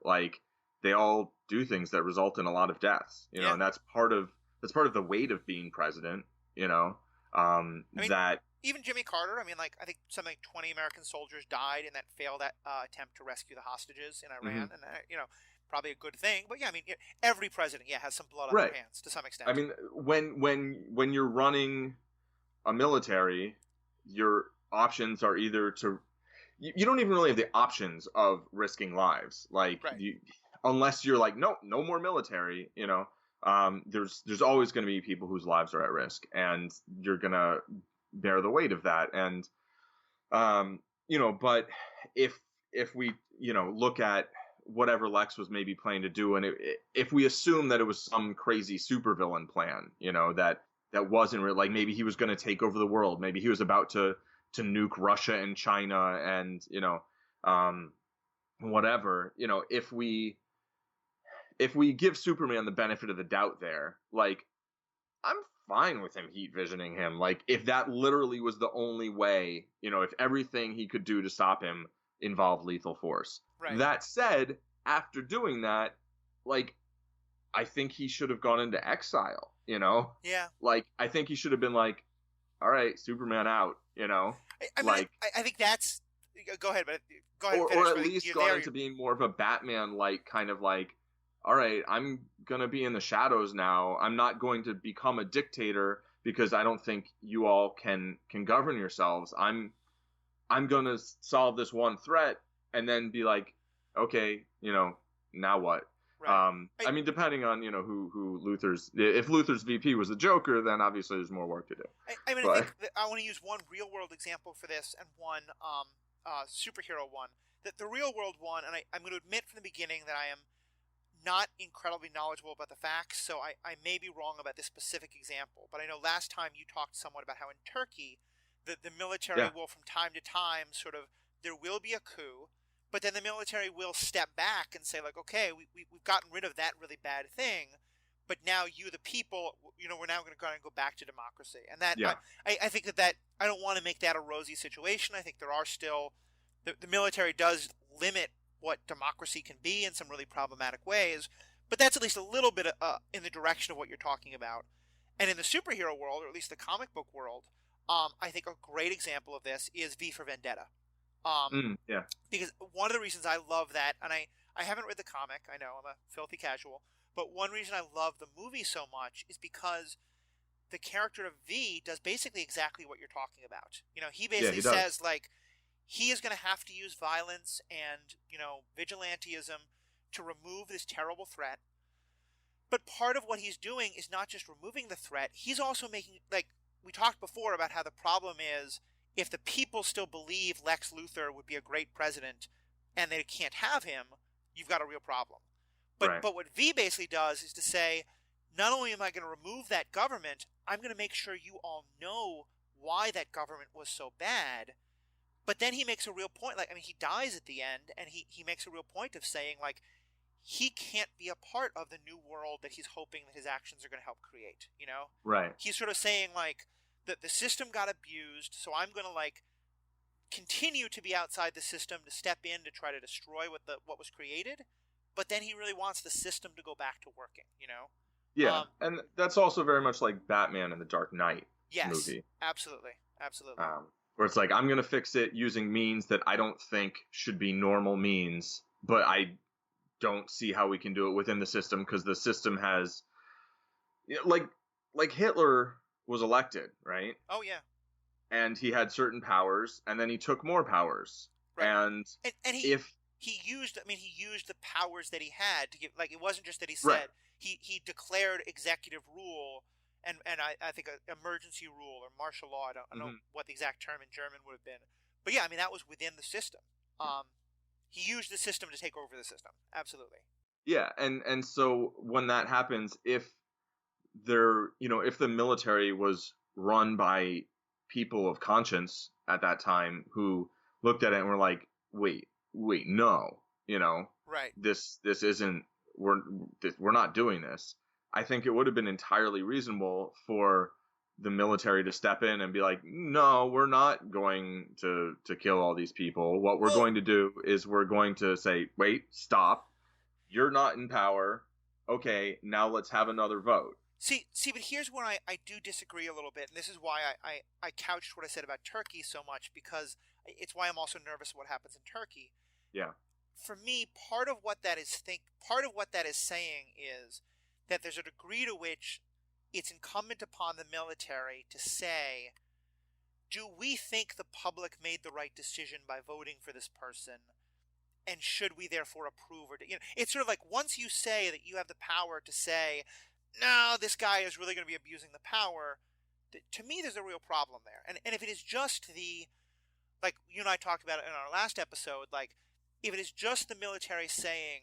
they all do things that result in a lot of deaths, Yeah. And that's part of the weight of being president, that even Jimmy Carter, I think something like 20 American soldiers died in that failed attempt to rescue the hostages in Iran, and probably a good thing. But yeah, every president, has some blood on their hands to some extent. When you're running a military, your options are either to, you don't even really have the options of risking lives, unless you're no more military, there's always going to be people whose lives are at risk, and you're gonna bear the weight of that. And but if we look at whatever Lex was maybe planning to do. And if we assume that it was some crazy supervillain plan, that wasn't real, like maybe he was going to take over the world, maybe he was about to nuke Russia and China, and whatever, if we give Superman the benefit of the doubt there, like, I'm fine with him heat visioning him. Like, if that literally was the only way, if everything he could do to stop him involved lethal force. Right. That said, after doing that, like, I think he should have gone into exile, Yeah. Like, I think he should have been like, all right, Superman out, I think that's... Go ahead, but go ahead. Or at least gone into being more of a Batman-like kind of like, all right, I'm going to be in the shadows now. I'm not going to become a dictator because I don't think you all can govern yourselves. I'm going to solve this one threat and then be like, okay, now what? Right. I mean, depending on, who if Luthor's VP was the Joker, then obviously there's more work to do. I think that I want to use one real world example for this and one superhero one. The real world one, and I'm going to admit from the beginning that I am not incredibly knowledgeable about the facts, so I may be wrong about this specific example, but I know last time you talked somewhat about how in Turkey, the military will from time to time there will be a coup, but then the military will step back and say, like, okay, we've gotten rid of that really bad thing, but now you, the people, we're now going to go back to democracy. And that, I think that I don't want to make that a rosy situation. I think there are still, the military does limit what democracy can be in some really problematic ways, but that's at least a little bit in the direction of what you're talking about. And in the superhero world, or at least the comic book world, I think a great example of this is V for Vendetta. Because one of the reasons I love that, and I haven't read the comic, I know, I'm a filthy casual, but one reason I love the movie so much is because the character of V does basically exactly what you're talking about. He basically says, like, he is going to have to use violence and, vigilantism to remove this terrible threat. But part of what he's doing is not just removing the threat, he's also making, like, we talked before about how the problem is if the people still believe Lex Luthor would be a great president and they can't have him, you've got a real problem. But what V basically does is to say, not only am I going to remove that government, I'm going to make sure you all know why that government was so bad. But then he makes a real point, he dies at the end, and he makes a real point of saying, like, he can't be a part of the new world that he's hoping that his actions are going to help create, Right. He's sort of saying, like, that the system got abused, so I'm going to, like, continue to be outside the system to step in to try to destroy what was created, but then he really wants the system to go back to working, Yeah, and that's also very much like Batman in the Dark Knight movie. Absolutely. Where it's like, I'm going to fix it using means that I don't think should be normal means, but I don't see how we can do it within the system because the system has, like Hitler was elected, right? Oh, yeah. And he had certain powers, and then he took more powers. Right. And he used the powers that he had to give, like, it wasn't just that he said, he declared executive rule and I think a emergency rule or martial law. I don't know what the exact term in German would have been. But yeah, that was within the system. He used the system to take over the system. Absolutely. Yeah, and so when that happens, if the military was run by people of conscience at that time who looked at it and were like, wait, no, right, this isn't, we're not doing this. I think it would have been entirely reasonable for the military to step in and be like, no, we're not going to kill all these people. What we're going to do is we're going to say, wait, stop. You're not in power. Okay, now let's have another vote. See, but here's where I do disagree a little bit, and this is why I couched what I said about Turkey so much, because it's why I'm also nervous what happens in Turkey. Yeah. For me, part of what that is saying is that there's a degree to which it's incumbent upon the military to say, do we think the public made the right decision by voting for this person? And should we therefore approve or it's sort of like, once you say that you have the power to say, no, this guy is really going to be abusing the power, to me there's a real problem there. And if it is just like you and I talked about it in our last episode, like, if it is just the military saying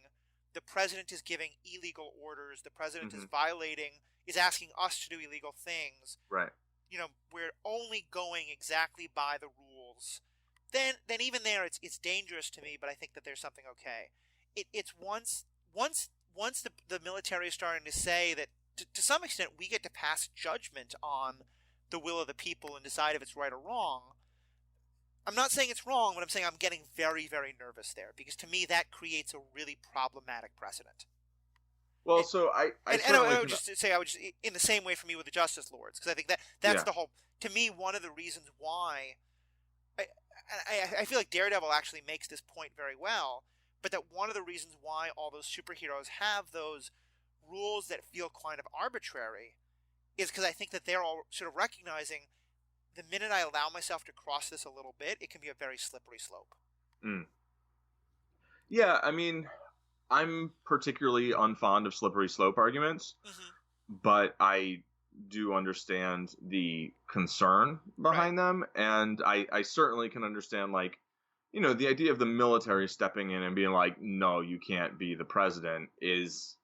the president is giving illegal orders, the president is is asking us to do illegal things, Right. we're only going exactly by the rules, then even there it's dangerous to me, but I think that there's something okay. It's once the military is starting to say that to some extent we get to pass judgment on the will of the people and decide if it's right or wrong. I'm not saying it's wrong, but I'm saying I'm getting very, very nervous there, because to me that creates a really problematic precedent. Well, so I would just say, in the same way for me with the Justice Lords, because I think that's the whole, to me, one of the reasons why, I feel like Daredevil actually makes this point very well, but that one of the reasons why all those superheroes have those rules that feel kind of arbitrary is because I think that they're all sort of recognizing the minute I allow myself to cross this a little bit, it can be a very slippery slope. Yeah, I mean, I'm particularly unfond of slippery slope arguments, but I do understand the concern behind them, and I certainly can understand, like, the idea of the military stepping in and being like, no, you can't be the president is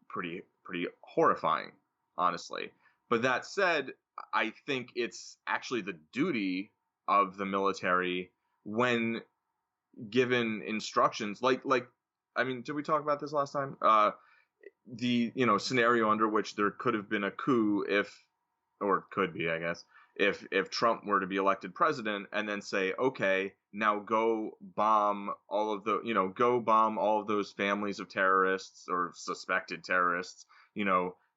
pretty horrifying, honestly. But that said, I think it's actually the duty of the military, when given instructions, like I mean, did we talk about this last time? The scenario under which there could have been a coup or could be, I guess, if Trump were to be elected president, and then say, okay, now go bomb all of those families of terrorists or suspected terrorists,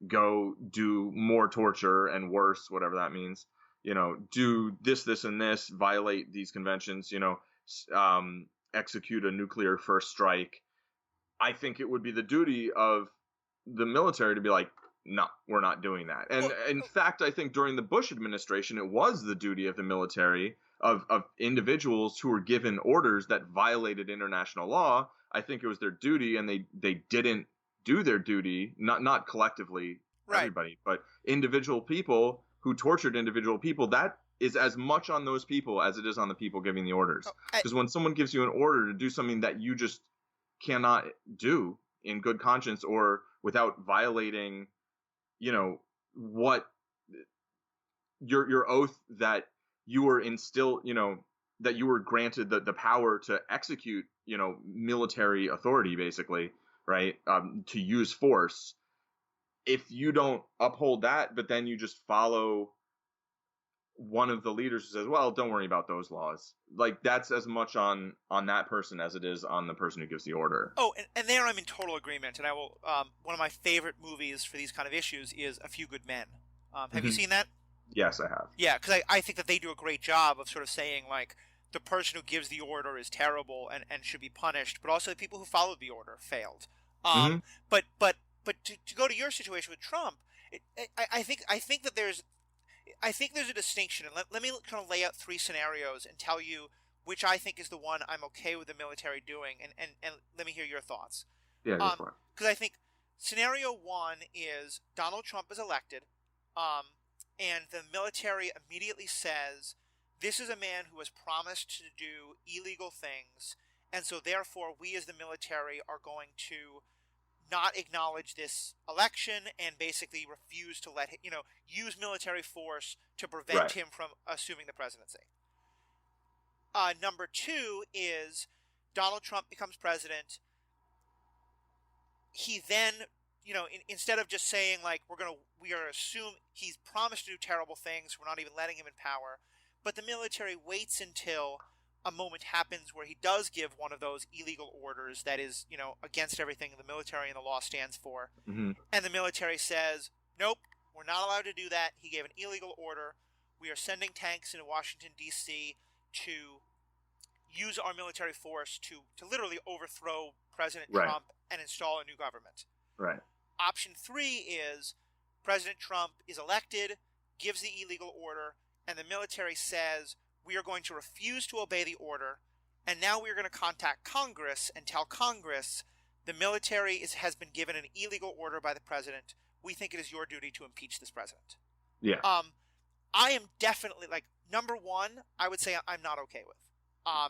go do more torture and worse, whatever that means, do this and this, violate these conventions, execute a nuclear first strike. I think it would be the duty of the military to be like, no, we're not doing that. And in fact, I think during the Bush administration, it was the duty of the military, of individuals who were given orders that violated international law. I think it was their duty, and they didn't do their duty, not collectively, everybody, but individual people who tortured individual people. That is as much on those people as it is on the people giving the orders. Because when someone gives you an order to do something that you just cannot do in good conscience or without violating, what your oath that you were instilled, that you were granted the power to execute, military authority, basically, right? To use force. If you don't uphold that, but then you just follow one of the leaders who says, well, don't worry about those laws. Like, that's as much on that person as it is on the person who gives the order. Oh, and there I'm in total agreement. And I will, one of my favorite movies for these kind of issues is A Few Good Men. Have you seen that? Yes, I have. Yeah, because I think that they do a great job of sort of saying, like, the person who gives the order is terrible and should be punished, but also the people who followed the order failed. But to go to your situation with Trump, I think that there's a distinction, and let me kind of lay out three scenarios and tell you which I think is the one I'm okay with the military doing, and let me hear your thoughts. Yeah, go for it. Because I think scenario one is Donald Trump is elected, and the military immediately says, this is a man who has promised to do illegal things, and so therefore we as the military are going to not acknowledge this election and basically refuse to let him, use military force to prevent him from assuming the presidency. Number two is Donald Trump becomes president. He then, instead of just saying, like, we are assume he's promised to do terrible things, we're not even letting him in power, but the military waits until a moment happens where he does give one of those illegal orders that is, against everything the military and the law stands for. And the military says, nope, we're not allowed to do that. He gave an illegal order. We are sending tanks into Washington, D.C. to use our military force to literally overthrow President Trump and install a new government. Right. Option three is President Trump is elected, gives the illegal order, and the military says, we are going to refuse to obey the order, and now we are going to contact Congress and tell Congress the military has been given an illegal order by the president. We think it is your duty to impeach this president. Yeah. I am definitely, like, number one, I would say I'm not okay with.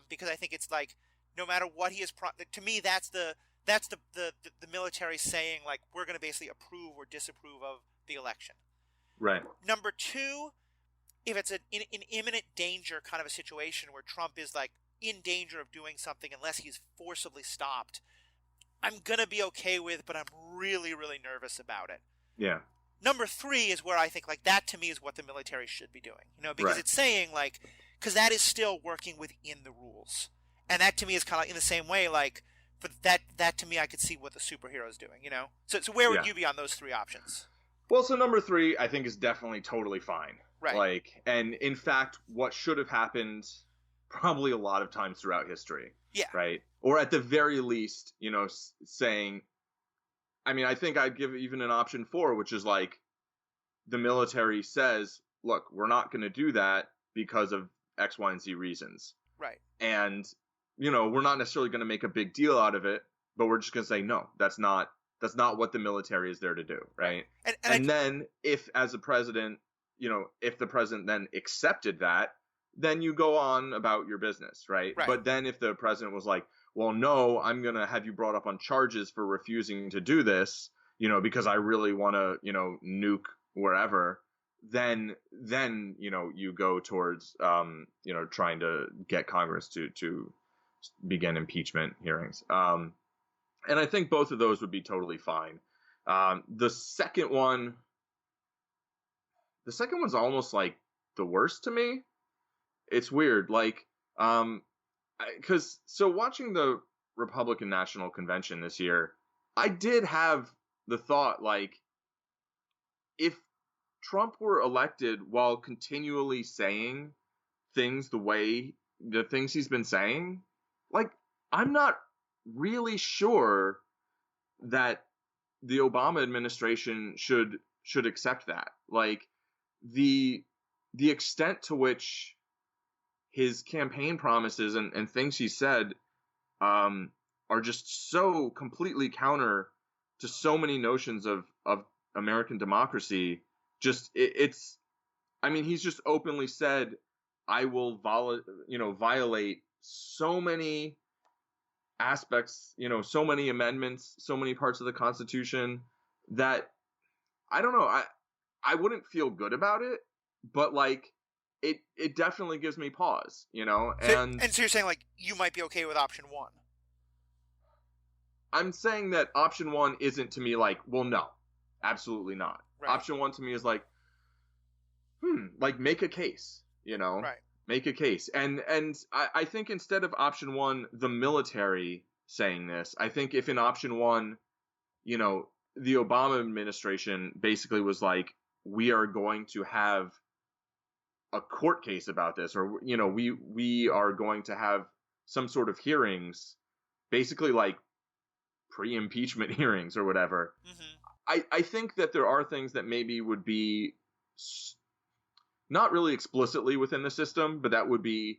Because I think it's like, no matter what he is. To me, that's the military saying, like, we're going to basically approve or disapprove of the election. Right. Number two, if it's an imminent danger kind of a situation where Trump is like in danger of doing something unless he's forcibly stopped, I'm going to be okay with, but I'm really, really nervous about it. Yeah. Number three is where I think, like, that to me is what the military should be doing, because Right. it's saying, like, because that is still working within the rules. And that to me is kind of in the same way, like, but that to me, I could see what the superhero's doing, So where would you be on those three options? Well, so number three, I think, is definitely totally fine. Right. Like, and in fact, what should have happened probably a lot of times throughout history. Yeah. Right. Or at the very least, saying, I mean, I think I'd give even an option 4, which is like the military says, look, we're not going to do that because of X, Y, and Z reasons. Right. And, we're not necessarily going to make a big deal out of it, but we're just going to say, no, that's not what the military is there to do. Right. And then if as a president, if the president then accepted that, then you go on about your business. Right. But then if the president was like, well, no, I'm going to have you brought up on charges for refusing to do this, because I really want to, nuke wherever, then, you go towards, trying to get Congress to begin impeachment hearings. And I think both of those would be totally fine. The second one's almost like the worst to me. It's weird. Like, so watching the Republican National Convention this year, I did have the thought, like, if Trump were elected while continually saying the things he's been saying, like, I'm not really sure that the Obama administration should accept that. Like, the extent to which his campaign promises and things he said are just so completely counter to so many notions of American democracy. Just it's, I mean, he's just openly said, I will violate so many aspects, so many amendments, so many parts of the Constitution that I don't know. I wouldn't feel good about it, but like, it definitely gives me pause, and so you're saying, like, you might be okay with option 1. I'm saying that option 1 isn't to me like, well, no, absolutely not. Right. Option 1 to me is like, like, make a case, right. Make a case. And I think instead of option 1, the military saying this, I think if in option 1, the Obama administration basically was like, we are going to have a court case about this, or, we are going to have some sort of hearings, basically like pre-impeachment hearings or whatever. Mm-hmm. I think that there are things that maybe would be not really explicitly within the system, but that would be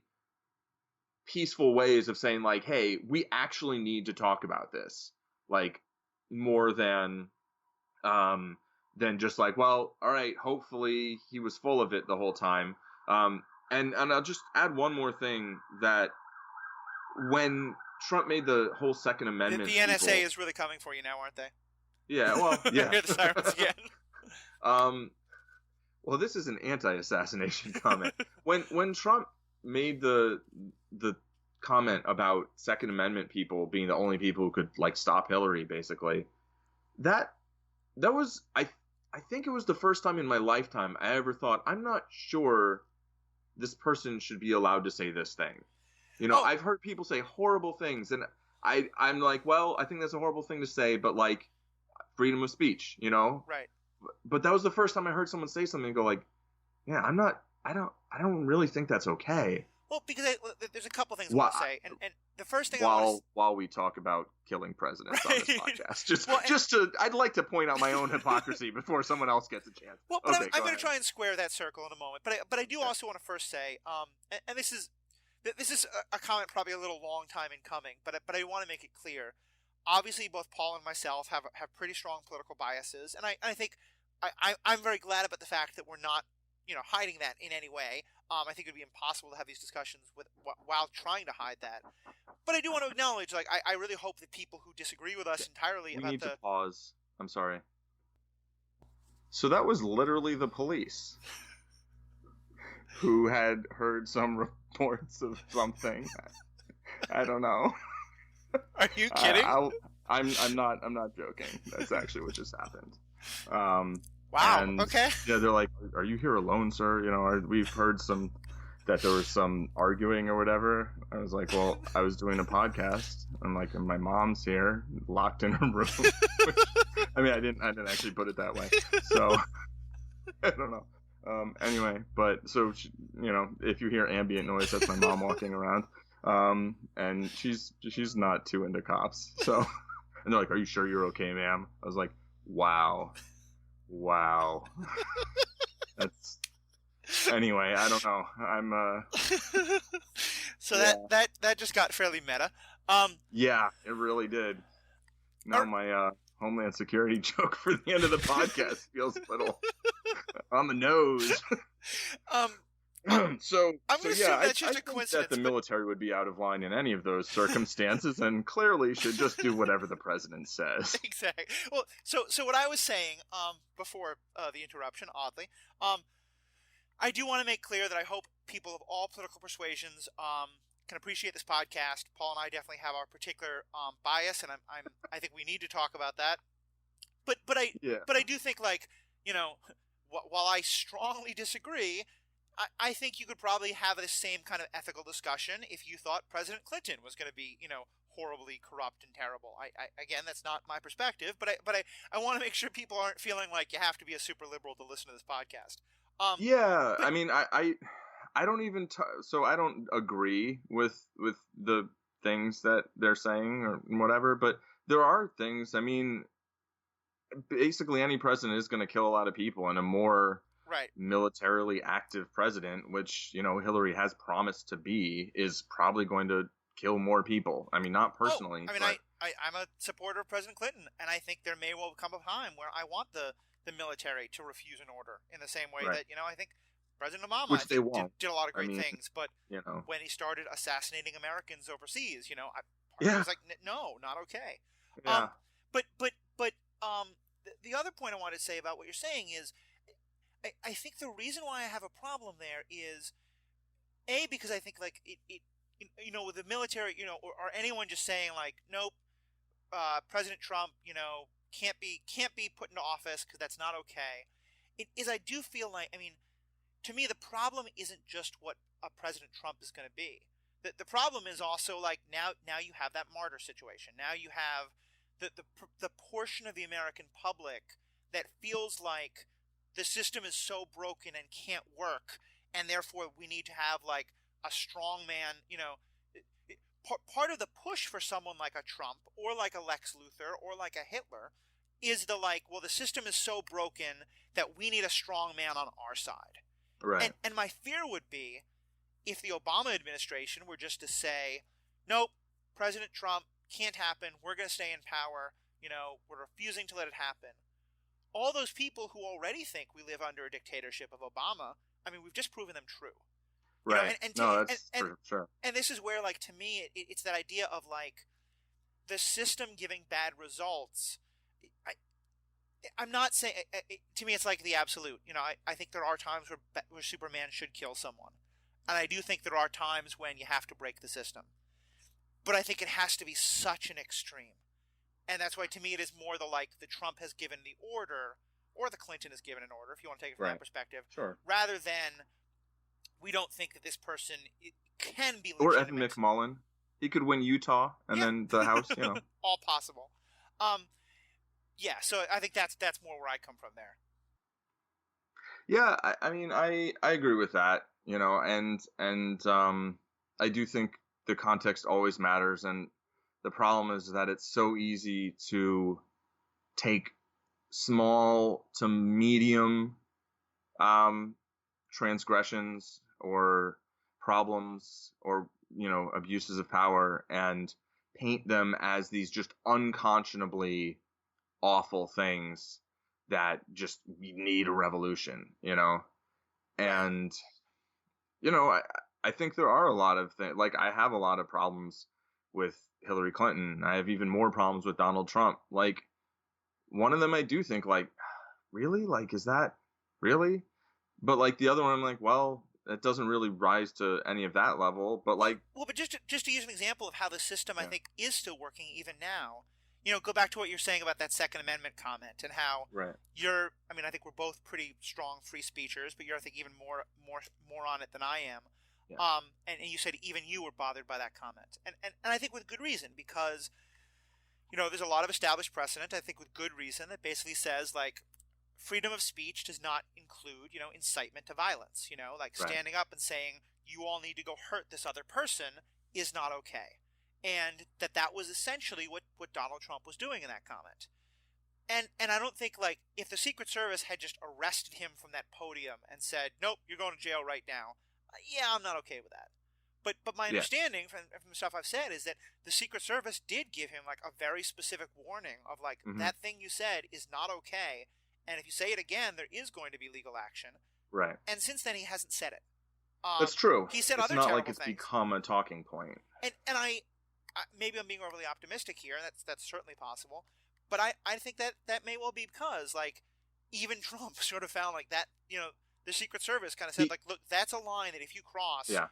peaceful ways of saying, like, hey, we actually need to talk about this, like, more than just like, well, all right, hopefully he was full of it the whole time. And I'll just add one more thing, that when Trump made the whole Second Amendment, the NSA is really coming for you now, aren't they? Yeah, well, yeah. Hear the sirens again. Well, this is an anti-assassination comment. When Trump made the comment about Second Amendment people being the only people who could, like, stop Hillary, basically, that was, I think it was the first time in my lifetime I ever thought, I'm not sure this person should be allowed to say this thing. I've heard people say horrible things, and I'm like, well, I think that's a horrible thing to say, but, like, freedom of speech, Right. But that was the first time I heard someone say something and go, like, yeah, I don't really think that's okay. Well, because there's a couple things I want to say, and the first thing while we talk about killing presidents on this podcast, I'd like to point out my own hypocrisy before someone else gets a chance. Well, but I'm going to try and square that circle in a moment, but I do also want to first say, and this is a comment probably a little long time in coming, but I want to make it clear. Obviously, both Paul and myself have pretty strong political biases, and I think I'm very glad about the fact that we're not, hiding that in any way. I think it would be impossible to have these discussions while trying to hide that. But I do want to acknowledge, like, I really hope that people who disagree with us entirely We about need to the pause. I'm sorry. So that was literally the police who had heard some reports of something. I don't know. Are you kidding? I'm not joking. That's actually what just happened. Wow. And Okay. yeah, they're like, "Are you here alone, sir? You know, we've heard that there was some arguing or whatever." I was like, "Well, I was doing a podcast. I'm like, and my mom's here, locked in her room." Which, I mean, I didn't actually put it that way. So I don't know. Anyway, but so you know, if you hear ambient noise, that's my mom walking around. And she's not too into cops. So, and they're like, "Are you sure you're okay, ma'am?" I was like, "Wow." That's anyway. I don't know. I'm So yeah. that just got fairly meta. Yeah, it really did. Now my Homeland Security joke for the end of the podcast feels a little on the nose. So yeah, that's just I a think coincidence. that the military would be out of line in any of those circumstances, and clearly should just do whatever the president says. Exactly. Well, so what I was saying before the interruption, oddly, I do want to make clear that I hope people of all political persuasions can appreciate this podcast. Paul and I definitely have our particular bias, and I think we need to talk about that. But I do think, like, you know, while I strongly disagree, I think you could probably have the same kind of ethical discussion if you thought President Clinton was going to be, horribly corrupt and terrible. Again, that's not my perspective, but I want to make sure people aren't feeling like you have to be a super liberal to listen to this podcast. Yeah, I mean, I don't even so I don't agree with the things that they're saying or whatever, but there are things. I mean, basically any president is going to kill a lot of people, and a more right. militarily active president, which Hillary has promised to be, is probably going to kill more people. I mean, not personally. I mean, but... I'm a supporter of President Clinton, and I think there may well come a time where I want the military to refuse an order in the same way that I think President Obama did a lot of great things, but when he started assassinating Americans overseas, I was like, no, not okay. Yeah. But the other point I wanted to say about what you're saying is, I think the reason why I have a problem there is, because I think, like, it with the military, or anyone just saying, like, nope, President Trump, can't be put into office because that's not okay. I do feel like, I mean, to me, the problem isn't just what a President Trump is going to be. The problem is also, like, now you have that martyr situation. Now you have the portion of the American public that feels like the system is so broken and can't work, and therefore we need to have, like, a strong man. Part of the push for someone like a Trump or like a Lex Luthor or like a Hitler is the system is so broken that we need a strong man on our side. Right. And my fear would be if the Obama administration were just to say, nope, President Trump can't happen. We're going to stay in power. We're refusing to let it happen. All those people who already think we live under a dictatorship of Obama, I mean, we've just proven them true. Right. That's for sure. And this is where, like, to me, it's that idea of, like, the system giving bad results. I'm not saying, to me, it's like the absolute. I think there are times where Superman should kill someone. And I do think there are times when you have to break the system. But I think it has to be such an extreme. And that's why, to me, it is more the Trump has given the order, or the Clinton has given an order, if you want to take it from that perspective. Sure. Rather than, we don't think that this person can be legitimate. Or Evan McMullen. He could win Utah and then the House, All possible. Yeah, so I think that's more where I come from there. Yeah, I mean, I agree with that, and I do think the context always matters, and the problem is that it's so easy to take small to medium transgressions or problems or abuses of power and paint them as these just unconscionably awful things that just need a revolution, and I think there are a lot of things. Like, I have a lot of problems with Hillary Clinton. I have even more problems with Donald Trump. Like, one of them I do think, like, really? Like, is that really? But like the other one, I'm like, well, that doesn't really rise to any of that level. But like, But just to use an example of how the system I yeah, think is still working even now, go back to what you're saying about that Second Amendment comment and how right, I mean, I think we're both pretty strong free speechers, but you're I think even more on it than I am. yeah, And you said even you were bothered by that comment, and I think with good reason because there's a lot of established precedent. I think with good reason that basically says like freedom of speech does not include, incitement to violence. Like right, standing up and saying you all need to go hurt this other person is not okay, and that was essentially what Donald Trump was doing in that comment. And I don't think like if the Secret Service had just arrested him from that podium and said, "Nope, you're going to jail right now," yeah, I'm not okay with that. But my yeah, understanding from the stuff I've said is that the Secret Service did give him like a very specific warning of like hmm, that thing you said is not okay, and if you say it again, there is going to be legal action. right. And since then, he hasn't said it. That's true. He said It's other not like terrible it's things, become a talking point. and maybe I'm being overly optimistic here. That's certainly possible, but I think that may well be because like even Trump sort of found like that the Secret Service kind of said He, like, look, that's a line that if you cross, yeah,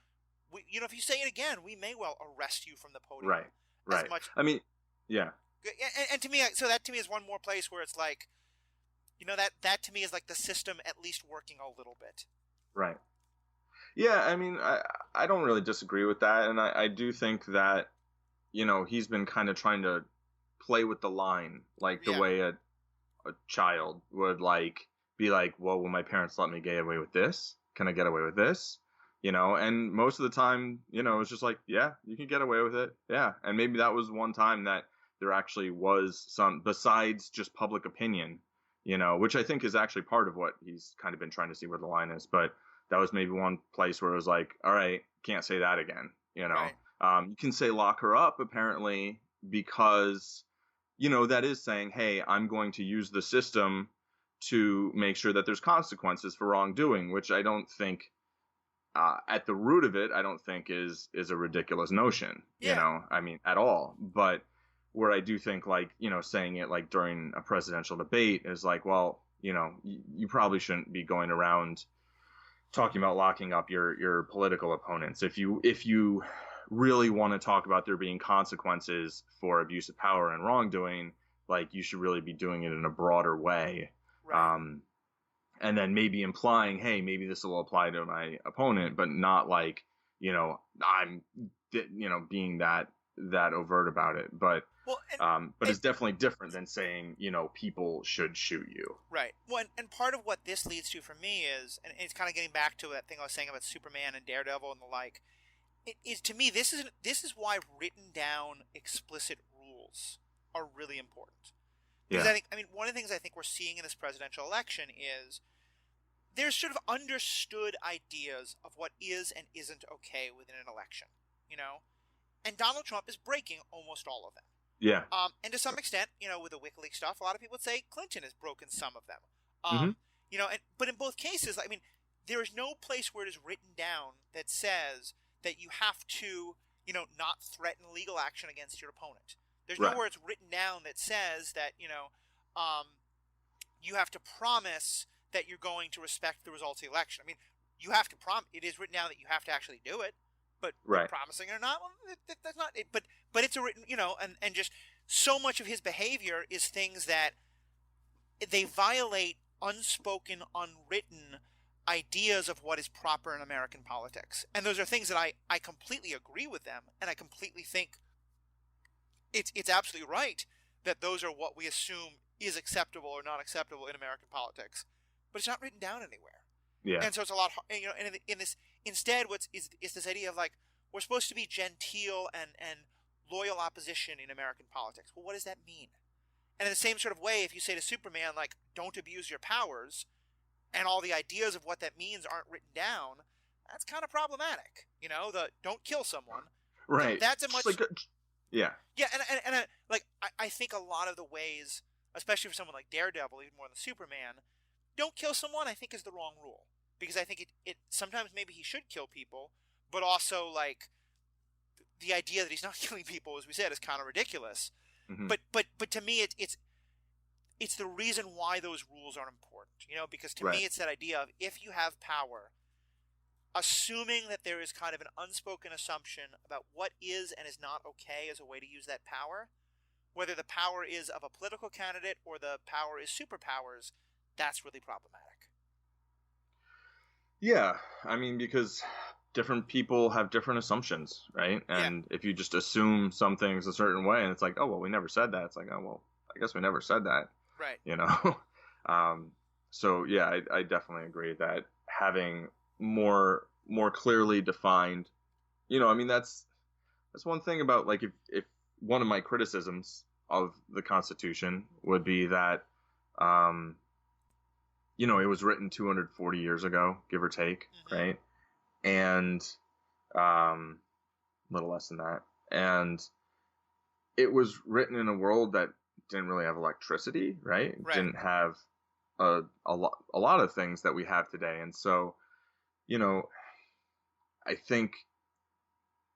if you say it again, we may well arrest you from the podium. right, As right. much, I mean, yeah, and to me, so that to me is one more place where it's like, that to me is like the system at least working a little bit. right. Yeah, I mean, I don't really disagree with that, and I do think that he's been kind of trying to play with the line, like the Yeah, way a child would like be like, well, will my parents let me get away with this? Can I get away with this? And most of the time, it's just like, yeah, you can get away with it. Yeah. And maybe that was one time that there actually was some, besides just public opinion, which I think is actually part of what he's kind of been trying to see where the line is. But that was maybe one place where it was like, all right, can't say that again. right. You can say lock her up apparently because that is saying, hey, I'm going to use the system to make sure that there's consequences for wrongdoing, which I don't think, at the root of it, I don't think is a ridiculous notion, Yeah, I mean, at all. But where I do think, like, saying it like during a presidential debate is like, well, you probably shouldn't be going around talking about locking up your political opponents. If you really want to talk about there being consequences for abuse of power and wrongdoing, like you should really be doing it in a broader way. right. Um, and then maybe implying, hey, maybe this will apply to my opponent, but not like, I'm, being that overt about it. But Well, but and it's definitely different than saying, people should shoot you. right. Well, and part of what this leads to for me is, and it's kind of getting back to that thing I was saying about Superman and Daredevil and the like. It is to me this is why written down explicit rules are really important. Because Yeah. one of the things I think we're seeing in this presidential election is there's sort of understood ideas of what is and isn't okay within an election, you know? And Donald Trump is breaking almost all of them. Yeah. And to some extent, with the WikiLeaks stuff, a lot of people would say Clinton has broken some of them. Hmm. But in both cases, I mean, there is no place where it is written down that says that you have to, not threaten legal action against your opponent. There's Right. nowhere it's written down that says that, you have to promise that you're going to respect the results of the election. I mean, you have to it is written down that you have to actually do it, but Right. promising it or not, well, that's not it. But it's a written, and just so much of his behavior is things that they violate unspoken, unwritten ideas of what is proper in American politics. And those are things that I completely agree with them, and I completely think it's absolutely right that those are what we assume is acceptable or not acceptable in American politics. But it's not written down anywhere. Yeah. And so it's a lot, and in this, instead, is this idea of like, we're supposed to be genteel and loyal opposition in American politics. Well, what does that mean? And in the same sort of way, if you say to Superman, like, don't abuse your powers, and all the ideas of what that means aren't written down, that's kind of problematic. The don't kill someone. Right. That's a much... Like, yeah. Yeah, and I think a lot of the ways, especially for someone like Daredevil, even more than Superman, don't kill someone, I think, is the wrong rule. Because I think it sometimes maybe he should kill people, but also, like, the idea that he's not killing people, as we said, is kind of ridiculous. Hmm. But to me, it's the reason why those rules are important, because to Right. me, it's that idea of if you have power, assuming that there is kind of an unspoken assumption about what is and is not okay as a way to use that power, whether the power is of a political candidate or the power is superpowers, that's really problematic. Yeah, I mean, because different people have different assumptions, right? Yeah, And if you just assume some things a certain way, and it's like, oh well, we never said that. It's like, oh well, I guess we never said that, right. you know. um, so yeah, I definitely agree that having more clearly defined, I mean, that's one thing about, like, if one of my criticisms of the Constitution would be that, um, it was written 240 years ago, give or take, Hmm. right? And a little less than that. And it was written in a world that didn't really have electricity, right? Right. Didn't have a lot of things that we have today. And so, you know, I think,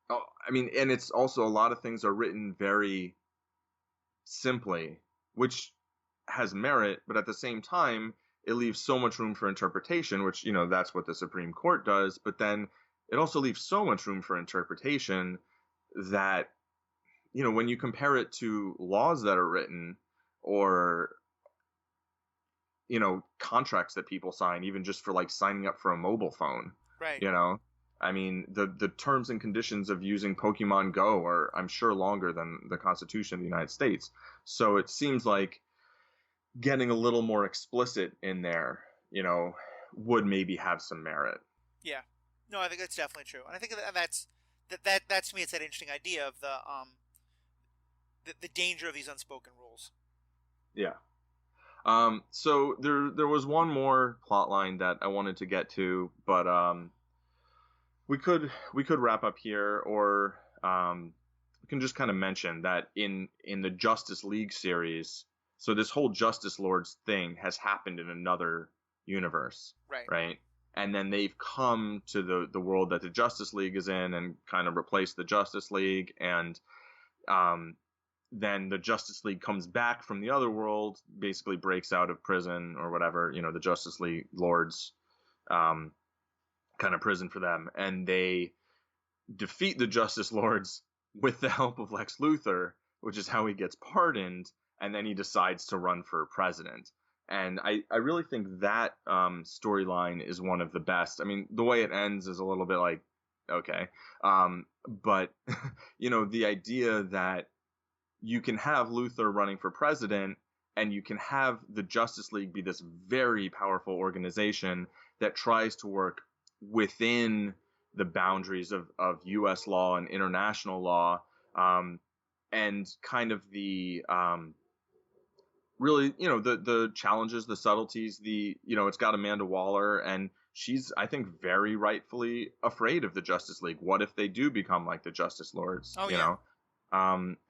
oh, I mean, and it's also a lot of things are written very simply, which has merit, but at the same time, it leaves so much room for interpretation, which, that's what the Supreme Court does. But then it also leaves so much room for interpretation that, when you compare it to laws that are written, or, contracts that people sign, even just for like signing up for a mobile phone, Right. you know, I mean, the terms and conditions of using Pokemon Go are, I'm sure, longer than the Constitution of the United States. So it seems like getting a little more explicit in there, would maybe have some merit. Yeah. No, I think that's definitely true, and I think that's to me, it's that interesting idea of the danger of these unspoken rules. Yeah. So there was one more plot line that I wanted to get to, but we could wrap up here, or we can just kind of mention that in the Justice League series, so this whole Justice Lords thing has happened in another universe, Right. right? And then they've come to the world that the Justice League is in and kind of replaced the Justice League, and um, then the Justice League comes back from the other world, basically breaks out of prison or whatever, the Justice League Lords, um, kind of prison for them, and they defeat the Justice Lords with the help of Lex Luthor, which is how he gets pardoned, and then he decides to run for president. And I really think that storyline is one of the best. I mean, the way it ends is a little bit like, okay. But, the idea that you can have Luthor running for president, and you can have the Justice League be this very powerful organization that tries to work within the boundaries of U.S. law and international law, and kind of the really, the challenges, the subtleties, it's got Amanda Waller, and she's, I think, very rightfully afraid of the Justice League. What if they do become like the Justice Lords, Oh yeah.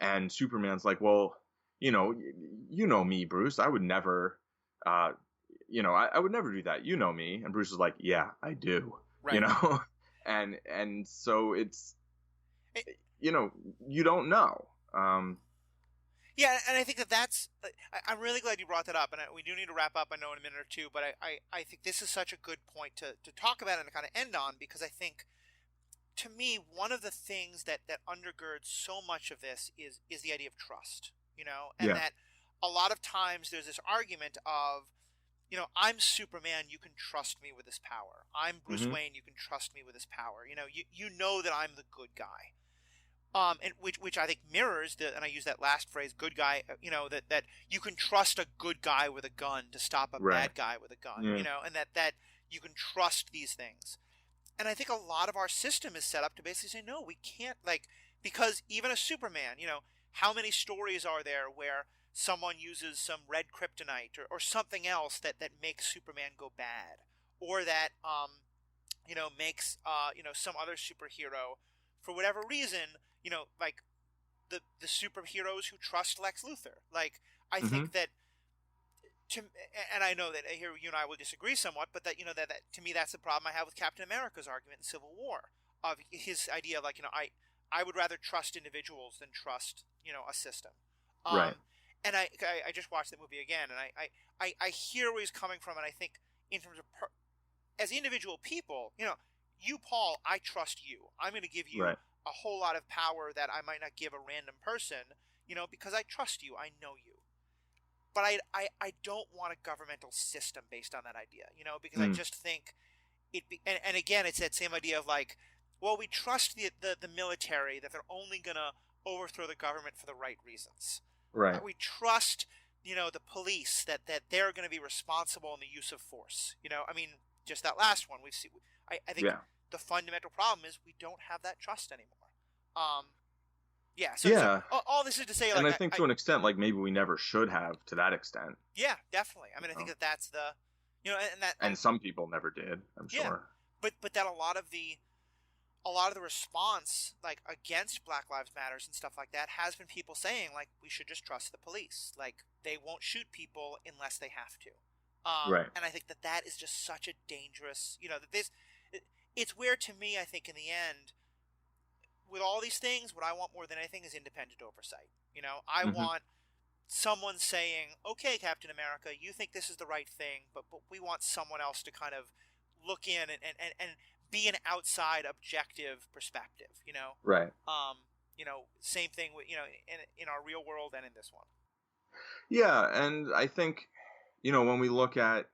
And Superman's like, well, me, Bruce, I would never, I would never do that. You know me. And Bruce is like, yeah, I do, you Right. know, and so it's, It, you don't know. yeah, and I think that's. I'm really glad you brought that up, and we do need to wrap up. I know in a minute or two, but I think this is such a good point to talk about and to kind of end on, because I think, to me, one of the things that undergirds so much of this is the idea of trust, and Yeah. that a lot of times there's this argument of, I'm Superman, you can trust me with this power. I'm Bruce Hmm. Wayne, you can trust me with this power. You know that I'm the good guy. And which I think mirrors and I use that last phrase, good guy. That you can trust a good guy with a gun to stop a Right. bad guy with a gun. Yeah. And that you can trust these things. And I think a lot of our system is set up to basically say, no, we can't, because even a Superman, how many stories are there where someone uses some red kryptonite or something else that makes Superman go bad, or that makes some other superhero, for whatever reason, like the superheroes who trust Lex Luthor. Like, I Hmm. think that, to, and I know that here you and I will disagree somewhat, but that to me, that's the problem I have with Captain America's argument in Civil War, of his idea of, like, I would rather trust individuals than trust, a system. Right. And I just watched the movie again, and I hear where he's coming from, and I think in terms of as individual people, you, Paul, I trust you. I'm going to give you Right. a whole lot of power that I might not give a random person, because I trust you. I know you. But I don't want a governmental system based on that idea, because I just think and again, it's that same idea of like, well, we trust the military that they're only going to overthrow the government for the right reasons. Right. We trust, the police that they're going to be responsible in the use of force. I mean, just that last one we've seen. I think the fundamental problem is we don't have that trust anymore. Yeah. So all this is to say, like, and I think to an extent, like maybe we never should have to that extent. Yeah, definitely. I mean, I think that's the, and some people never did. I'm sure. But that a lot of the response, like, against Black Lives Matters and stuff like that, has been people saying, like, we should just trust the police. Like, they won't shoot people unless they have to. Right. And I think that is just such a dangerous, it's weird to me, I think, in the end, with all these things, what I want more than anything is independent oversight. I want someone saying, okay, Captain America, you think this is the right thing, but we want someone else to kind of look in and be an outside objective perspective, Right. Same thing with, in our real world and in this one. Yeah. And I think, when we look at,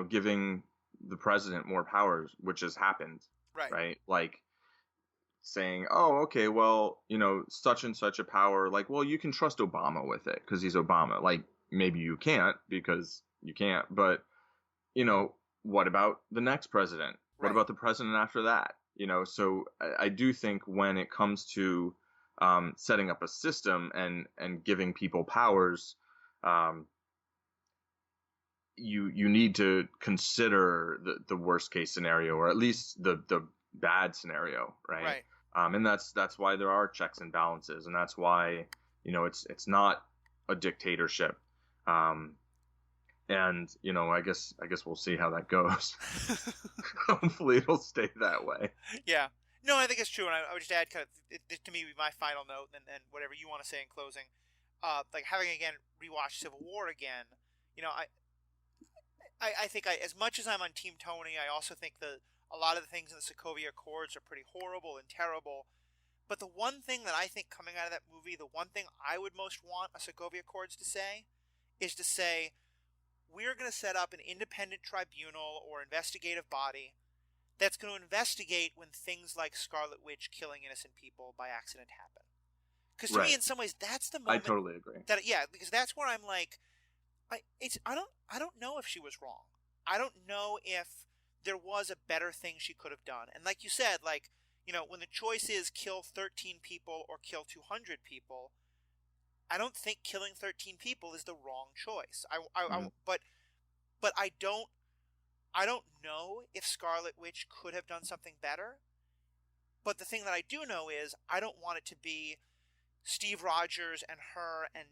giving the president more powers, which has happened, right? Like saying, oh, okay, well, such and such a power, like, well, you can trust Obama with it because he's Obama. Like, maybe you can't because you can't, but, what about the next president? What about the president after that? So I do think when it comes to setting up a system and giving people powers, you need to consider the worst case scenario, or at least the bad scenario, right? And that's why there are checks and balances, and that's why it's not a dictatorship. And I guess we'll see how that goes. Hopefully it'll stay that way. Yeah. No, I think it's true, and I would just add, kind of, to me, my final note, and whatever you want to say in closing. Like, having again rewatched Civil War again, I think as much as I'm on Team Tony, I also think that a lot of the things in the Sokovia Accords are pretty horrible and terrible. But the one thing that I think coming out of that movie, the one thing I would most want a Sokovia Accords to say, is to say, we're going to set up an independent tribunal or investigative body that's going to investigate when things like Scarlet Witch killing innocent people by accident happen. Because to me, in some ways, that's the moment. I totally agree. Because that's where I'm like, I don't know if she was wrong. I don't know if there was a better thing she could have done. And like you said, like, when the choice is kill 13 people or kill 200 people, I don't think killing 13 people is the wrong choice. But I don't know if Scarlet Witch could have done something better. But the thing that I do know is I don't want it to be Steve Rogers and her, and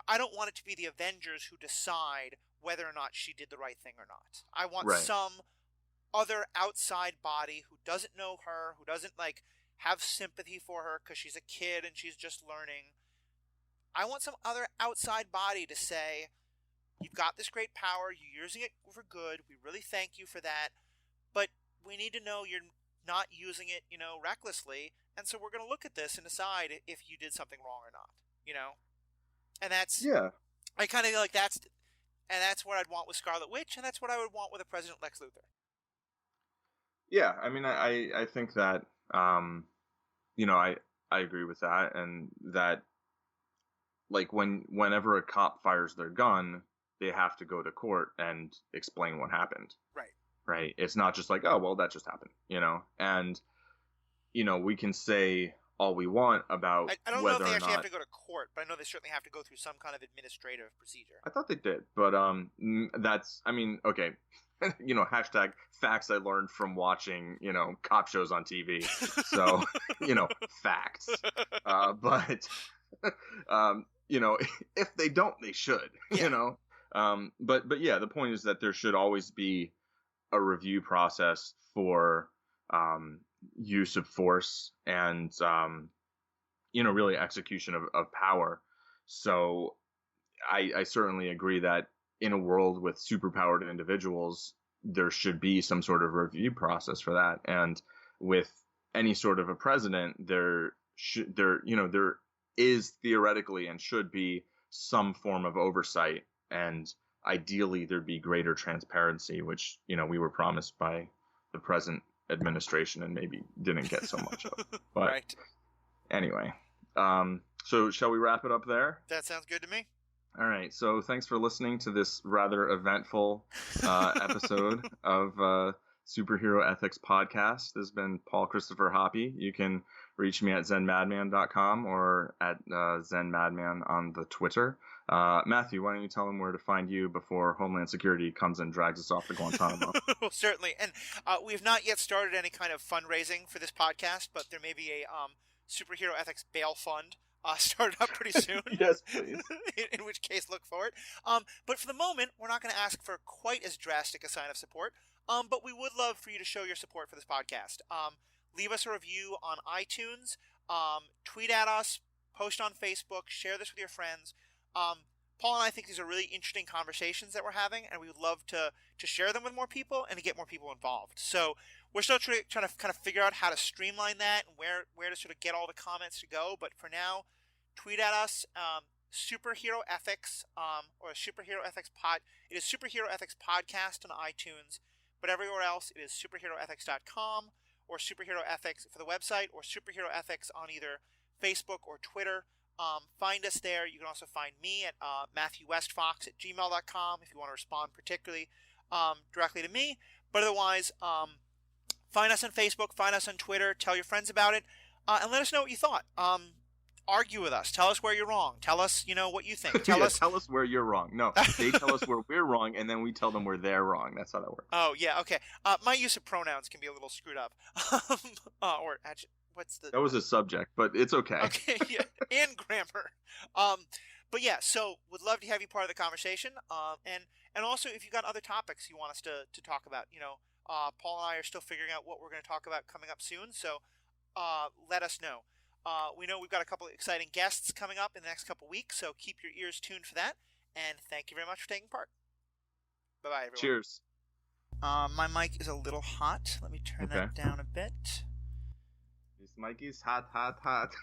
I don't want it to be the Avengers who decide whether or not she did the right thing or not. I want some other outside body who doesn't know her, who doesn't like have sympathy for her because she's a kid and she's just learning. I want some other outside body to say, you've got this great power, you're using it for good, we really thank you for that, but we need to know you're not using it, recklessly, and so we're going to look at this and decide if you did something wrong or not, And that's, I kind of feel like that's what I'd want with Scarlet Witch, and that's what I would want with a President Lex Luthor. Yeah, I mean, I think that, I agree with that, and that, like, whenever a cop fires their gun, they have to go to court and explain what happened. Right. It's not just like, oh, well, that just happened, and, we can say all we want about I don't whether know if they actually not, have to go to court, but I know they certainly have to go through some kind of administrative procedure. I thought they did, but, that's, I mean, okay. Hashtag facts I learned from watching, cop shows on TV. So, facts. But, if they don't, they should, but yeah, the point is that there should always be a review process for, use of force and, really execution of power. So I certainly agree that in a world with superpowered individuals, there should be some sort of review process for that. And with any sort of a president, there is theoretically and should be some form of oversight, and ideally there'd be greater transparency, which we were promised by the present administration and maybe didn't get so much of. But right. Anyway, so shall we wrap it up there? That sounds good to me. All right. So thanks for listening to this rather eventful episode of Superhero Ethics Podcast. This has been Paul Christopher Hoppy. You can reach me at zenmadman.com or at zenmadman on the Twitter. Matthew, why don't you tell them where to find you before Homeland Security comes and drags us off to Guantanamo? Well, certainly. And we've not yet started any kind of fundraising for this podcast, but there may be a superhero ethics bail fund started up pretty soon. Yes, please. in which case, look for it. But for the moment, we're not going to ask for quite as drastic a sign of support. But we would love for you to show your support for this podcast. Leave us a review on iTunes. Tweet at us. Post on Facebook. Share this with your friends. Paul and I think these are really interesting conversations that we're having, and we would love to share them with more people and to get more people involved. So we're still trying to kind of figure out how to streamline that and where to sort of get all the comments to go. But for now, tweet at us, Superhero Ethics, or Superhero Ethics Pod. It is Superhero Ethics Podcast on iTunes, but everywhere else it is superheroethics.com or Superhero Ethics for the website, or Superhero Ethics on either Facebook or Twitter. Find us there. You can also find me at MatthewWestFox@gmail.com if you want to respond particularly directly to me. But otherwise, find us on Facebook, find us on Twitter, tell your friends about it, and let us know what you thought. Argue with us. Tell us where you're wrong. Tell us, what you think. Tell us where you're wrong. No, they tell us where we're wrong, and then we tell them where they're wrong. That's how that works. Oh, yeah, okay. My use of pronouns can be a little screwed up. Or actually, that was a subject, but it's okay. Okay, yeah, and grammar. But yeah, so would love to have you part of the conversation. And also if you got other topics you want us to talk about, Paul and I are still figuring out what we're going to talk about coming up soon. So let us know. We know we've got a couple of exciting guests coming up in the next couple of weeks, so keep your ears tuned for that. And thank you very much for taking part. Bye-bye, everyone. Cheers. My mic is a little hot. Let me turn that down a bit. This mic is hot, hot, hot.